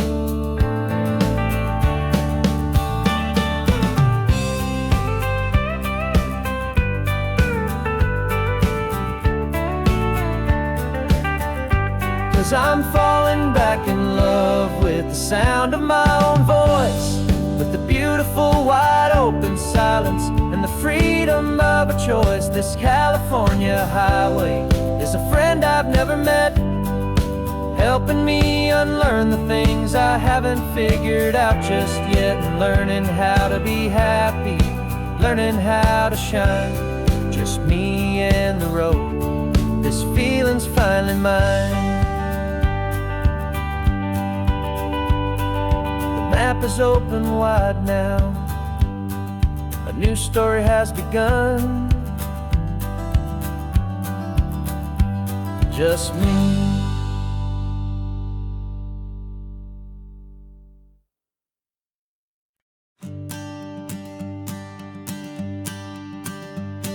Cause I'm falling back in love with the sound of my own voice, with the beautiful wide open silence and the freedom of a choice. This California highway is a friend I've never met, helping me unlearn the things I haven't figured out just yet. And learning how to be happy, learning how to shine, just me and the road. This feeling's finally mine. The map is open wide now, a new story has begun, just me.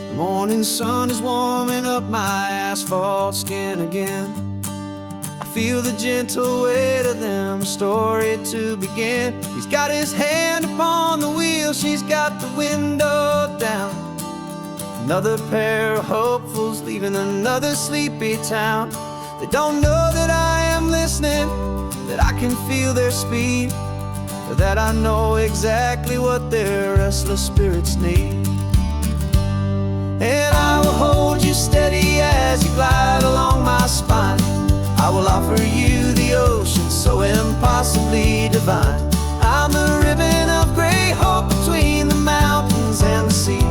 The morning sun is warming up my asphalt skin again. I feel the gentle weight of them, story to begin. He's got his hand upon the wheel, she's got the window down. Another pair of hopefuls leaving another sleepy town. They don't know that I am listening, that I can feel their speed, or that I know exactly what their restless spirits need. And I will hold you steady as you glide along my spine. I will offer you the ocean so impossibly divine. I'm the ribbon of gray hope between the mountains and the sea.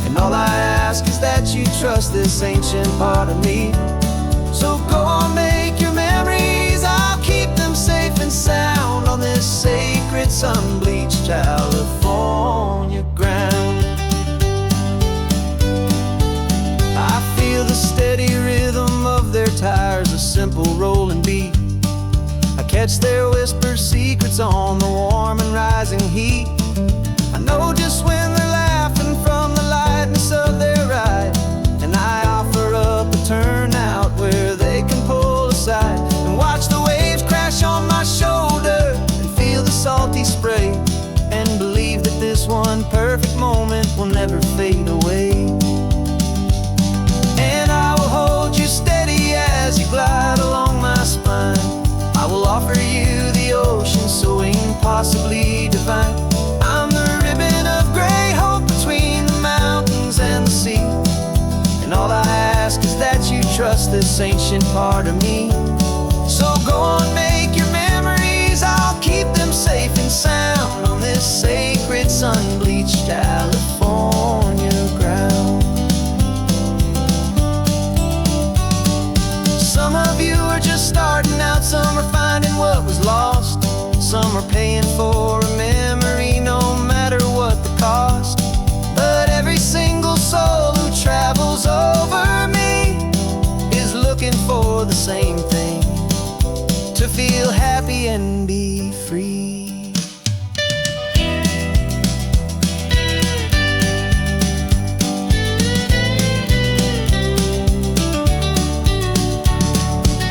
And all I ask is that you trust this ancient part of me. So go on, make your memories, I'll keep them safe and sound on this sacred sun-bleached California ground. I feel the steady rhythm of their tires, a simple rolling beat. I catch their whispered secrets on the warm and rising heat. I know just when they're laughing from the lightness of their ride, and I offer up a turnout where they can pull aside and watch the waves crash on my shoulder and feel the salty spray, and believe that this one perfect moment will never trust this ancient part of me. So go on, make your memories, I'll keep them safe and sound on this sacred sun-bleached California ground. Some of you are just starting out, some are finding what was lost, some are paying for a memory no matter what the cost. But every single soul who travels over me is looking for the same thing: to feel happy and be free.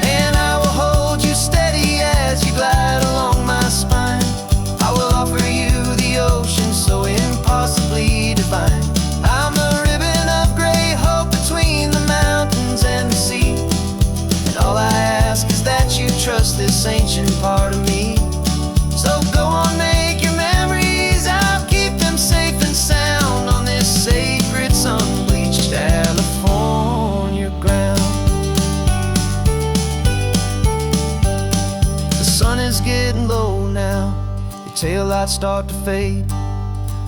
And I will hold you steady as you glide along my spine. I will offer you the ocean so impossibly divine. I'm a ribbon of gray hope between the mountains and the sea. And all I ask is that you trust this ancient part of me. So go on, make your memories, I'll keep them safe and sound on this sacred sun-bleached California ground. The sun is getting low now, your taillights start to fade.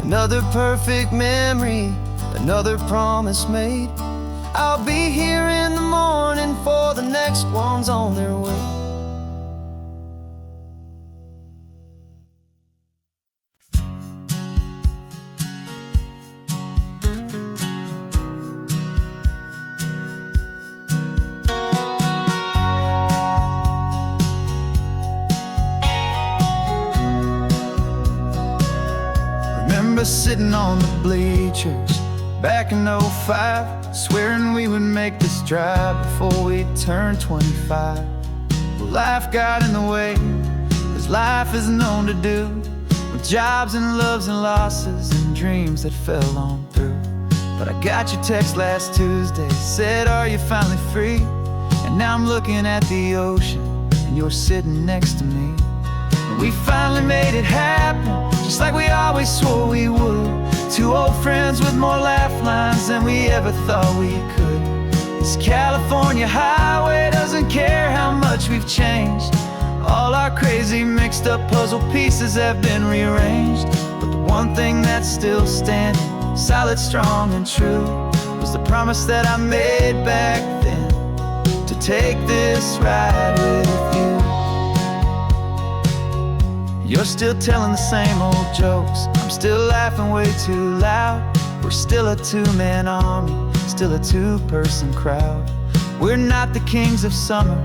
Another perfect memory, another promise made. I'll be here in the morning for the next ones on their way. Remember sitting on the bleachers back in '05, swearing we would make this drive before we turned 25. Well, life got in the way, as life is known to do, with jobs and loves and losses and dreams that fell on through. But I got your text last Tuesday, said, are you finally free? And now I'm looking at the ocean, and you're sitting next to me. And we finally made it happen, just like we always swore we would. Two old friends with more laugh lines than we ever thought we could. This California highway doesn't care how much we've changed. All our crazy mixed up puzzle pieces have been rearranged. But the one thing that's still standing, solid, strong and true, was the promise that I made back then, to take this ride with you. You're still telling the same old jokes, I'm still laughing way too loud. We're still a two-man army, still a two-person crowd. We're not the kings of summer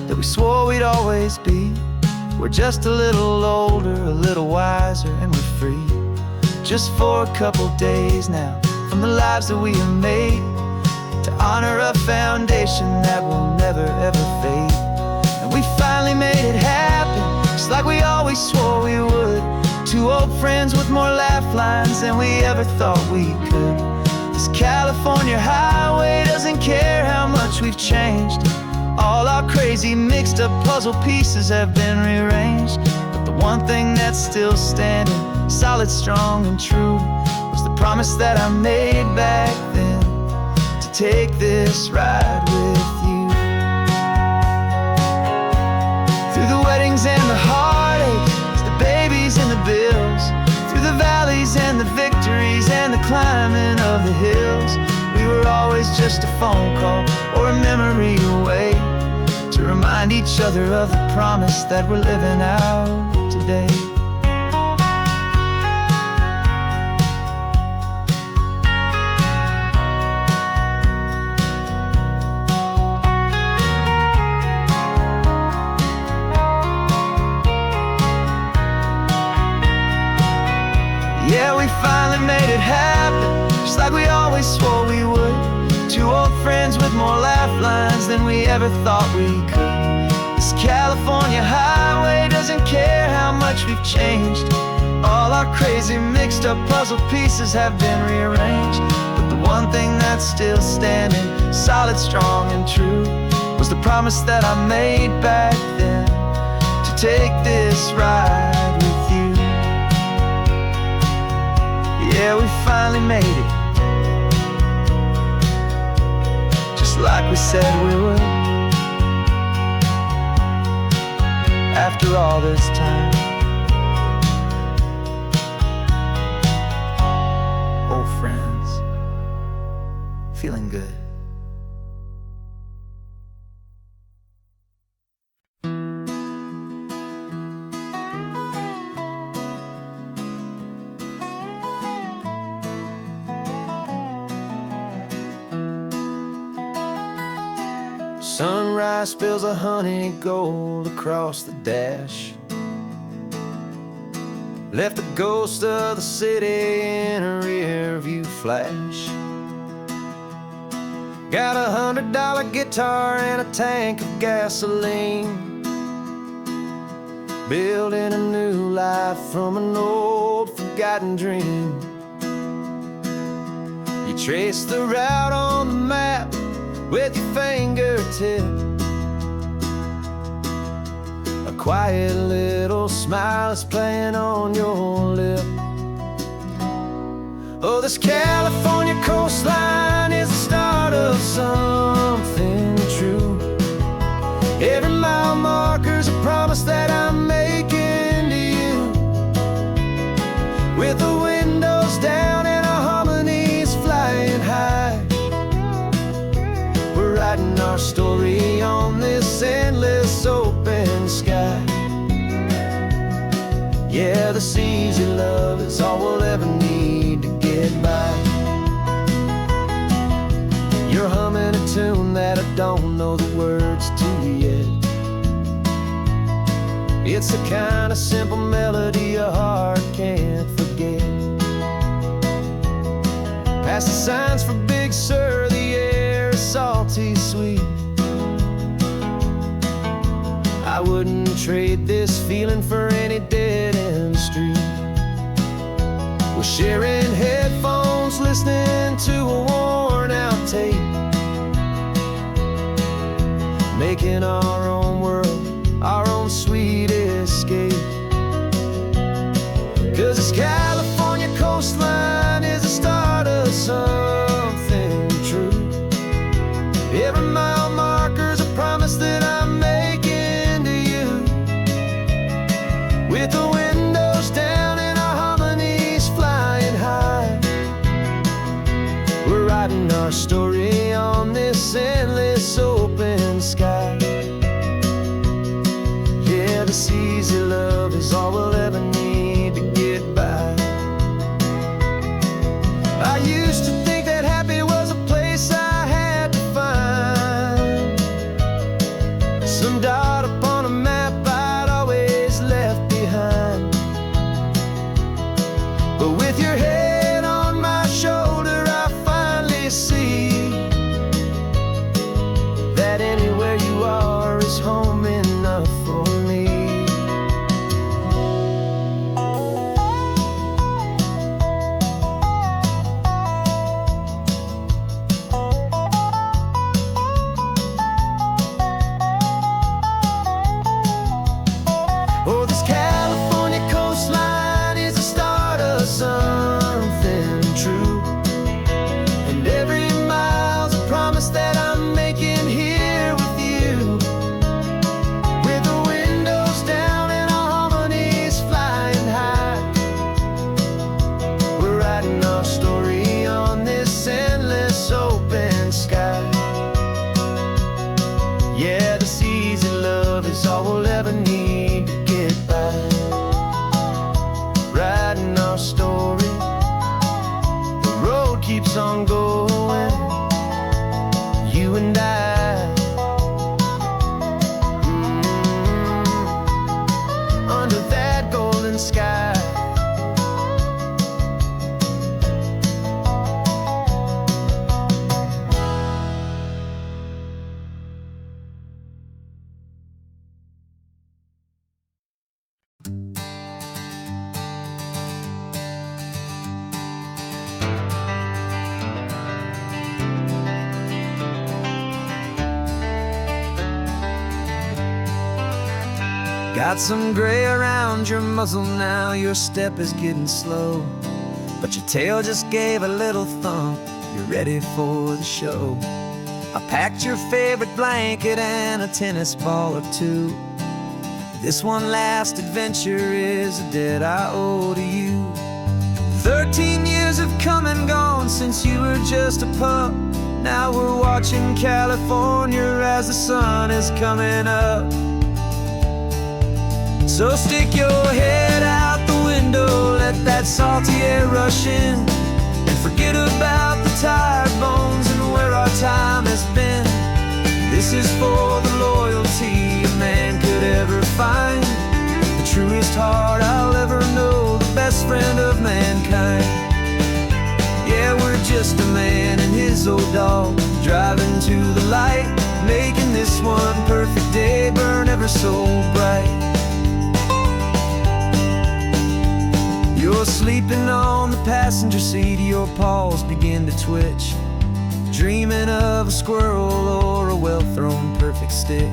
that we swore we'd always be. We're just a little older, a little wiser, and we're free. Just for a couple days now, from the lives that we have made, to honor a foundation that will never ever fade. And we finally made it happen, just like we always swore we would. Two old friends with more laugh lines than we ever thought we could. This California highway doesn't care how much we've changed. All our crazy mixed up puzzle pieces have been rearranged. But the one thing that's still standing, solid, strong and true, was the promise that I made back then, to take this ride with you. Through the weddings and the heartaches, the babies and the bills, through the valleys and the victories and the climbing of the hills, we were always just a phone call or a memory away, to remind each other of the promise that we're living out today. Yeah, we finally made it happen, just like we always swore we would. Two old friends with more laugh lines than we ever thought we could. This California highway doesn't care how much we've changed. All our crazy mixed up puzzle pieces have been rearranged. But the one thing that's still standing, solid, strong and true, was the promise that I made back then, to take this ride with you. Yeah, we finally made it, just like we said we would. After all this time, old friends, feeling good. Sunrise spills a honey gold across the dash, left the ghost of the city in a rear view flash. Got a $100 guitar and a tank of gasoline, building a new life from an old forgotten dream. You trace the route on the map with your fingertip, a quiet little smile is playing on your lip. Oh, this California coastline is the start of something true. Every mile marker's a promise that I'm making to you. With the windows down and our harmonies flying high, we're writing our story on this endless open sky. Yeah, this easy love is all we'll ever need to get by. You're humming a tune that I don't know the words to yet. It's the kind of simple melody a heart can't forget. Past the signs for Big Sur, the air is salty sweet. I wouldn't trade this feeling for any dead-end street. We're sharing headphones, listening to a worn-out tape, making our own world, our own sweet escape. 'Cause this California coastline is the start of something true. Every mile marker's a promise that I'm making to you. With the windows down and our harmonies flying high, we're writing our story on this endless open sky. Yeah, this easy love is all we'll ever need to get by. I used to think that happy was a place I had to find, some dot upon a map I'd always left behind. But with your head on my shoulder, I finally see that anywhere you are is home enough for me. Oh, this California coastline is the start of something true. And every mile's a promise that I'm making here with you. With the windows down and our harmonies flying high, we're writing our story on this endless open sky. Yeah, this easy love is all we'll ever need to get by. Writing our story, the road keeps on going, you and I. Under that golden sky. Got some gray around your muzzle now, your step is getting slow, but your tail just gave a little thump, you're ready for the show. I packed your favorite blanket and a tennis ball or two. This one last adventure is a debt I owe to you. 13 years have come and gone since you were just a pup. Now we're watching California as the sun is coming up. So stick your head out the window, let that salty air rush in, and forget about the tired bones and where our time has been. This is for the loyalty a man could ever find, the truest heart I'll ever know, the best friend of mankind. Yeah, we're just a man and his old dog, driving to the light, making this one perfect day burn ever so bright. You're sleeping on the passenger seat, your paws begin to twitch, dreaming of a squirrel or a well-thrown perfect stick.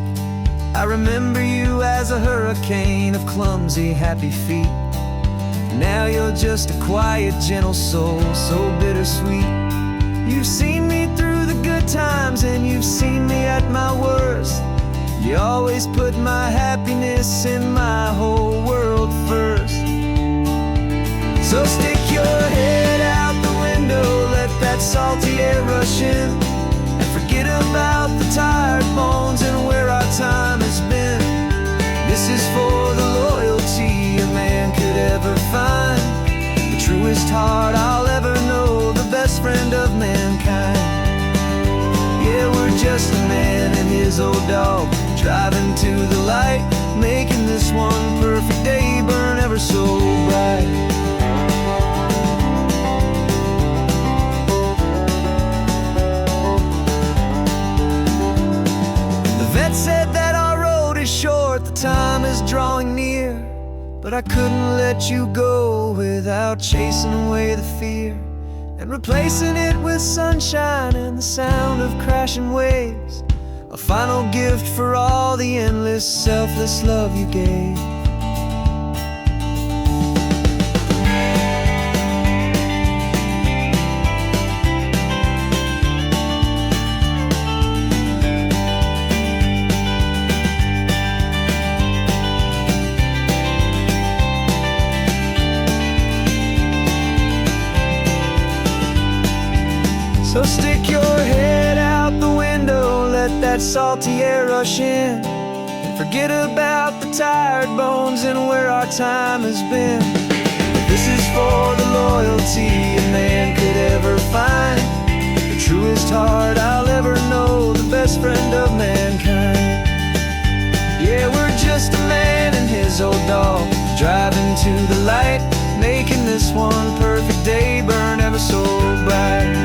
I remember you as a hurricane of clumsy, happy feet. Now you're just a quiet, gentle soul, so bittersweet. You've seen me through the good times and you've seen me at my worst. You always put my happiness in my whole world first. So stick your head out the window, let that salty air rush in, and forget about the tired bones and where our time has been. This is for the loyalty a man could ever find, the truest heart I'll ever know, the best friend of mankind. Yeah, we're just a man and his old dog, driving to the light, making this one perfect day burn ever so bright. Said that our road is short, the time is drawing near, but I couldn't let you go without chasing away the fear and replacing it with sunshine and the sound of crashing waves, a final gift for all the endless, selfless love you gave. So stick your head out the window, let that salty air rush in, and forget about the tired bones and where our time has been. This is for the loyalty a man could ever find, the truest heart I'll ever know, the best friend of mankind. Yeah, we're just a man and his old dog, driving to the light, making this one perfect day burn ever so bright.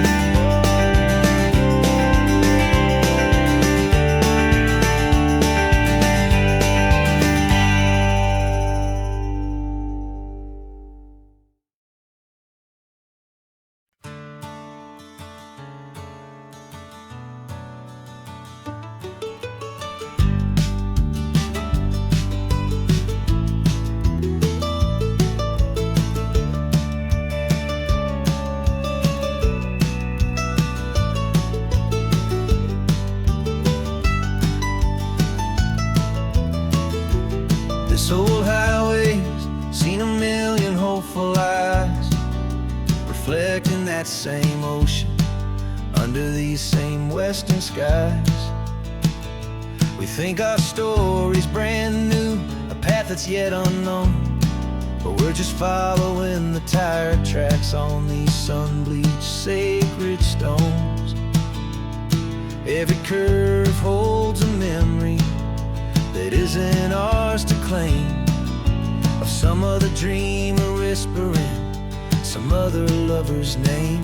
This old highway's seen a million hopeful eyes, reflecting that same ocean under these same western skies. We think our story's brand new, a path that's yet unknown, but we're just following the tired tracks on these sun-bleached sacred stones. Every curve holds a memory that isn't ours to claim, of some other dreamer whispering some other lover's name.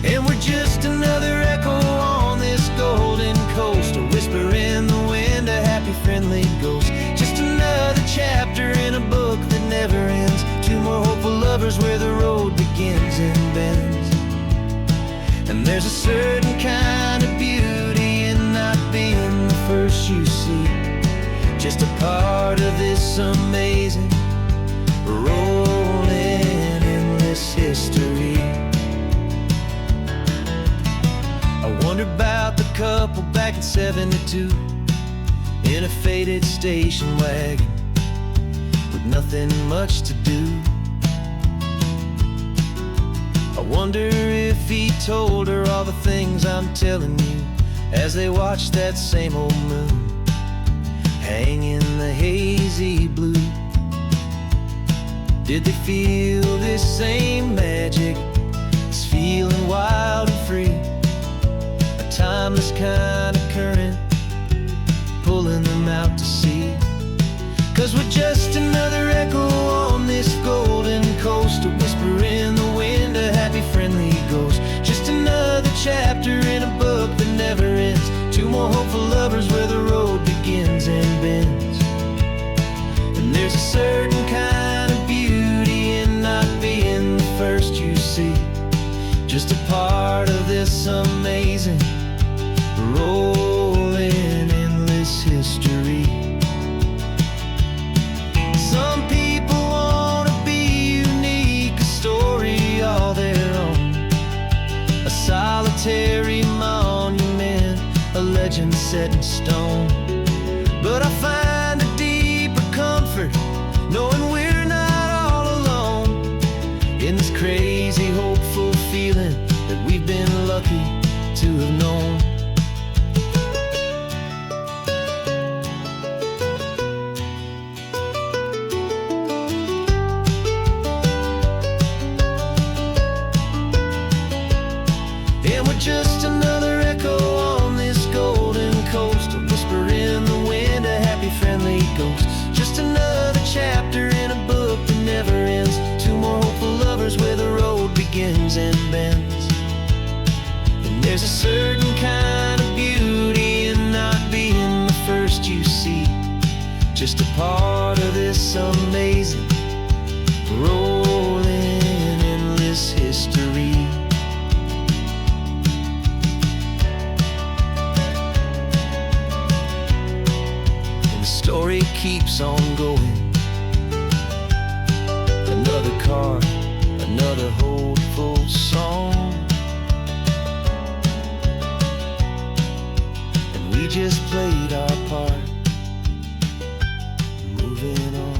And we're just another echo on this golden coast, a whisper in the wind, a happy friendly ghost. Just another chapter in a book that never ends, two more hopeful lovers where the road begins and bends. And there's a certain kind of beauty in not being the first you see, just a part of this amazing, rolling, endless history. I wonder about the couple back in '72 in a faded station wagon with nothing much to do. I wonder if he told her all the things I'm telling you as they watched that same old moon hang in the hazy blue. Did they feel this same magic, this feeling wild and free, a timeless kind of current pulling them out to sea? 'Cause we're just another echo on this golden coast, a whisper in the wind, a happy friendly ghost. Just another chapter in a book that never ends, two more hopeful lovers where the road begins and bends. And there's a certain kind of beauty in not being the first you see, just a part of this amazing rolling endless history. Some people want to be unique, a story all their own, a solitary monument, a legend set in stone. But I find a deeper comfort knowing we're not all alone in this crazy, hopeful feeling that we've been lucky to have known. And we're just another echo on this golden coast, a whisper in the wind, a happy friendly ghost. Just another chapter in a book that never ends, two more hopeful lovers where the road begins and bends. And there's a certain kind of beauty in not being the first you see, just a part of this amazing rolling endless history. Story keeps on going. Another card, another hopeful song, and we just played our part, moving on.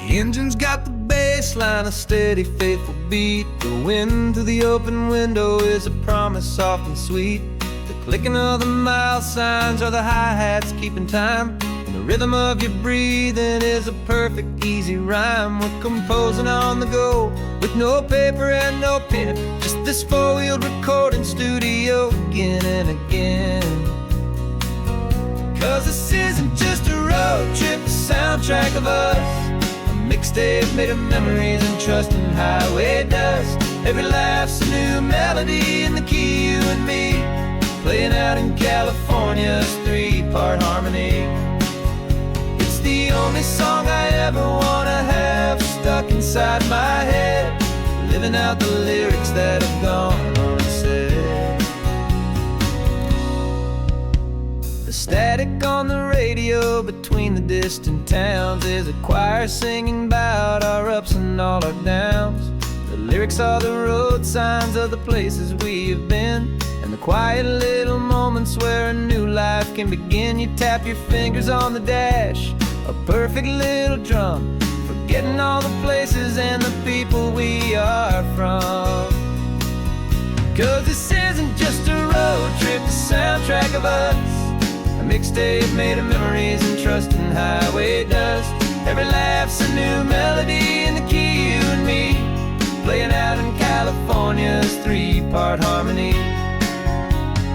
The engine's got the bass line, a steady, faithful beat. The wind through the open window is a promise soft and sweet. The clicking of the mile signs are the hi-hats keeping time, and the rhythm of your breathing is a perfect, easy rhyme. We're composing on the go with no paper and no pen, just this four-wheeled recording studio again and again. 'Cause this isn't just a road trip, the soundtrack of us, mixtape made of memories and trust in highway dust. Every laugh's a new melody in the key, you and me, playing out in California's three-part harmony. It's the only song I ever wanna have stuck inside my head, living out the lyrics that have gone unsaid. The static on the radio between the distant towns is a choir singing about our ups and all our downs. The lyrics are the road signs of the places we have been, and the quiet little moments where a new life can begin. You tap your fingers on the dash, a perfect little drum, forgetting all the places and the people we are from. 'Cause this isn't just a road trip, the soundtrack of us, a mixtape made of memories and trust in highway dust. Every laugh's a new melody in the key, you and me, playing out in California's three-part harmony.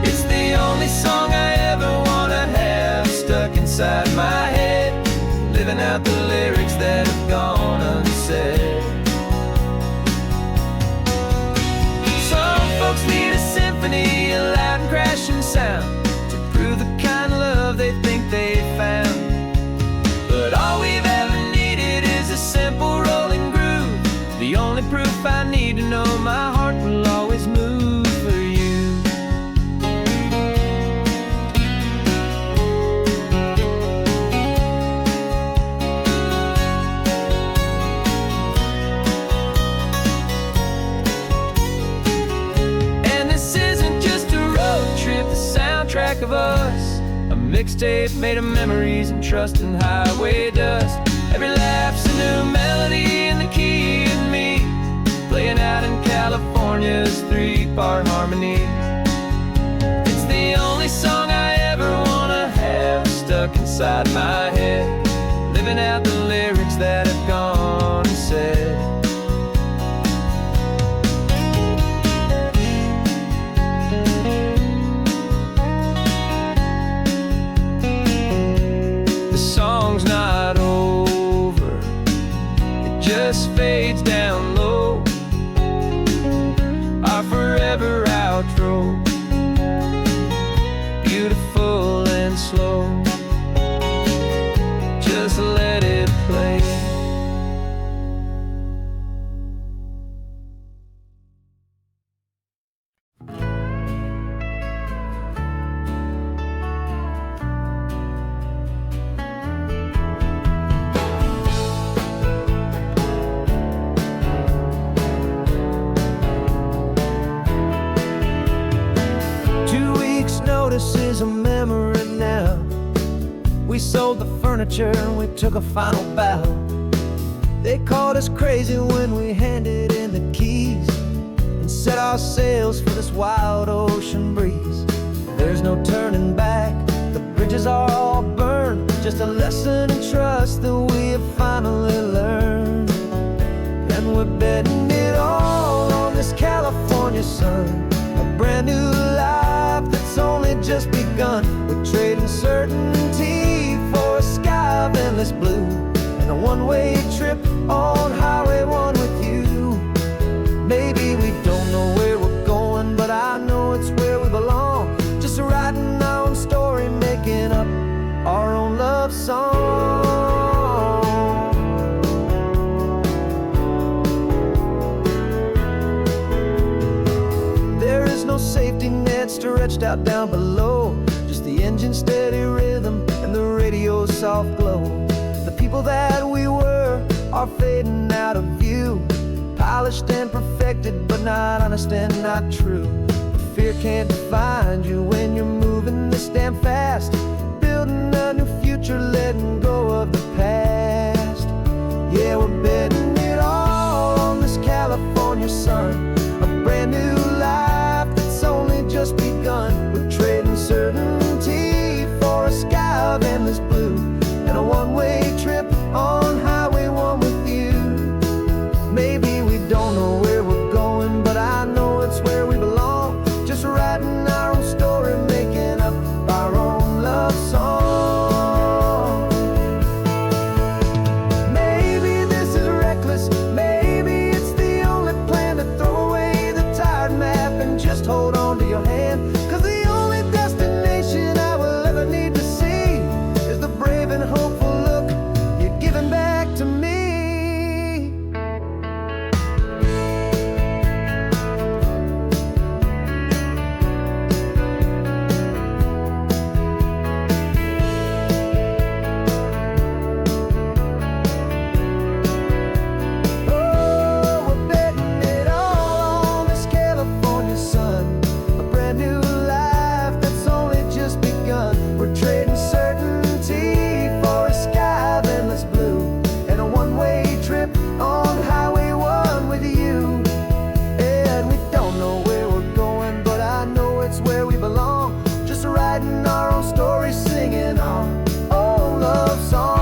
It's the only song I ever wanna have stuck inside my head, living out the lyrics that have gone unsaid. Some folks need a symphony, a loud and crashing sound, to prove the kind of love they think they found. But all we've ever needed is a simple rolling groove, of us, a mixtape made of memories and trust and highway dust. Every laugh's a new melody in the key and me, playing out in California's 3-part harmony. It's the only song I ever wanna have stuck inside my head, living out the lyrics that have gone and said. The song's not over, it just fades down low, our forever outro, beautiful and slow. Just let it play. Notice is a memory now. We sold the furniture and we took a final bow. They called us crazy when we handed in the keys and set our sails for this wild ocean breeze. There's no turning back, the bridges are all burned, just a lesson in trust that we have finally learned. And we're betting it all on this California sun, a brand new life that's only just begun. We're trading certainty for a sky of endless blue and a one-way trip on Highway 1 with you. Maybe we don't know where we're going, but I know it's where we belong. Just writing our own story, making up our own love song. There is no safety net stretched out down below, just the engine's steady rhythm and the radio's soft glow. The people that we were are fading out of view, polished and perfected, but not honest and not true. Fear can't find you when you're moving this damn fast, building a new future, letting go of the past. Yeah, we're betting it all on this California sun, a brand new life that's only just begun. We're trading certainty for a sky of endless blue and a one-way trip on Highway 1 with you. Maybe we don't know where we're going, but I know it's where we belong. Just writing our own story, making up our own love song. Maybe this is reckless, maybe it's the only plan to throw away the tired map and just hold on to your hand. 'Cause the only destination I will ever need to see is the brave and hopeful look you're giving back to me. Oh, we're betting it all on this California sun, a brand new life that's only just begun. We're trading certainty for a sky of endless blue and a one-way trip on Highway 1 with you. And we don't know where we're going, but I know it's where we belong. Just writing our own story, singing our own love song.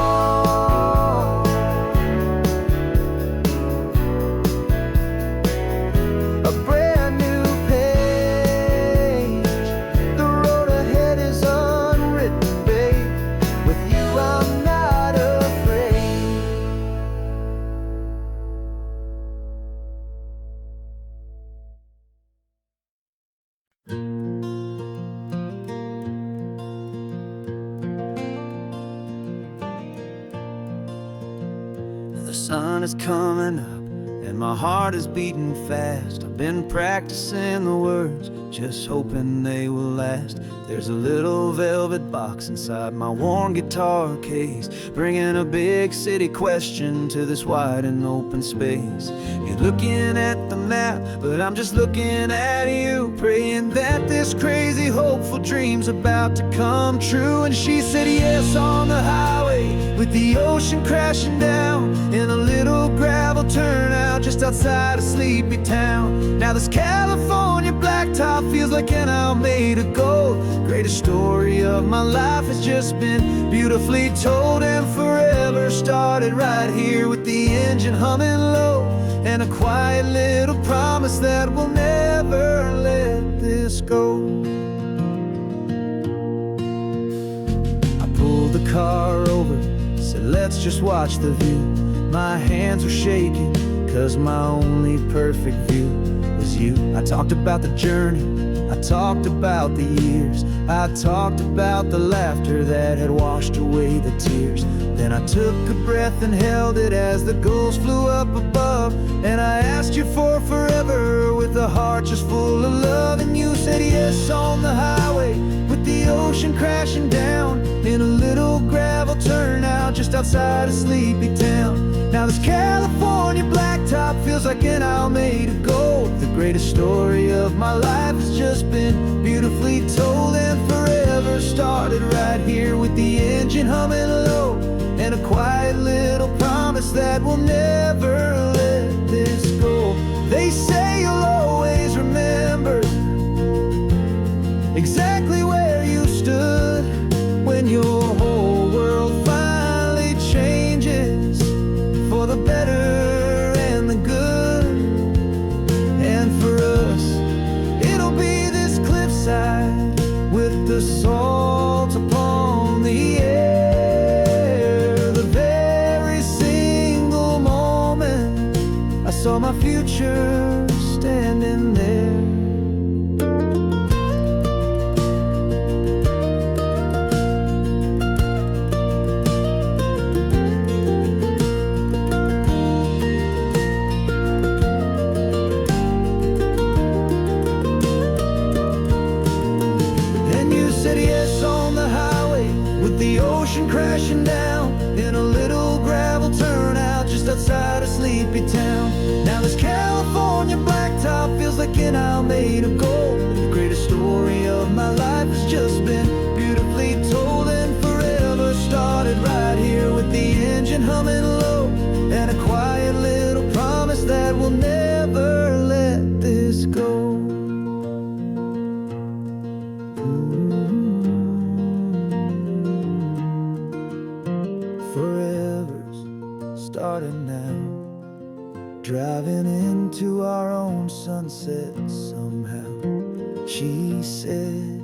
A brand new page, the road ahead is unwritten, babe. With you I'm not afraid. The sun is coming up and my heart is beating fast. I've been practicing the words just hoping they will last. There's a little velvet box inside my worn guitar case, bringing a big city question to this wide and open space. You're looking at the map, but I'm just looking at you, praying that this crazy hopeful dream's about to come true. And she said yes on the highway, with the ocean crashing down, in a little gravel turnout just outside of Sleepy Town. Now this California blacktop feels like an owl made of gold. Greatest story of my life has just been beautifully told, and forever started right here with the engine humming low, and a quiet little promise that we'll never let this go. I pulled the car over, said let's just watch the view. My hands were shaking, cause my only perfect view was you. I talked about the journey, I talked about the years, I talked about the laughter that had washed away the tears. Then I took a breath and held it as the gulls flew up above, and I asked you for forever with a heart just full of love. And you said yes on the highway, with the ocean crashing down, in a little gravel turnout just outside of Sleepy Town. Now this California blacktop feels like an owl made of gold. The greatest story of my life has just been beautifully told, and forever started right here with the engine humming low, and a quiet little promise that we'll never let this go. They say you'll always remember exactly where you stood when your whole world finally changes for the better and the good. And for us, it'll be this cliffside with the salt upon the air. The very single moment I saw my future standing there. Said yes on the highway, with the ocean crashing down, in a little gravel turnout just outside of Sleepy Town. Now this California blacktop feels like an owl made of gold. The greatest story of my life has just been beautifully told, and forever started right here with the engine humming low, and a quiet little promise that we'll never let this go. Forever's starting now, driving into our own sunset somehow. She said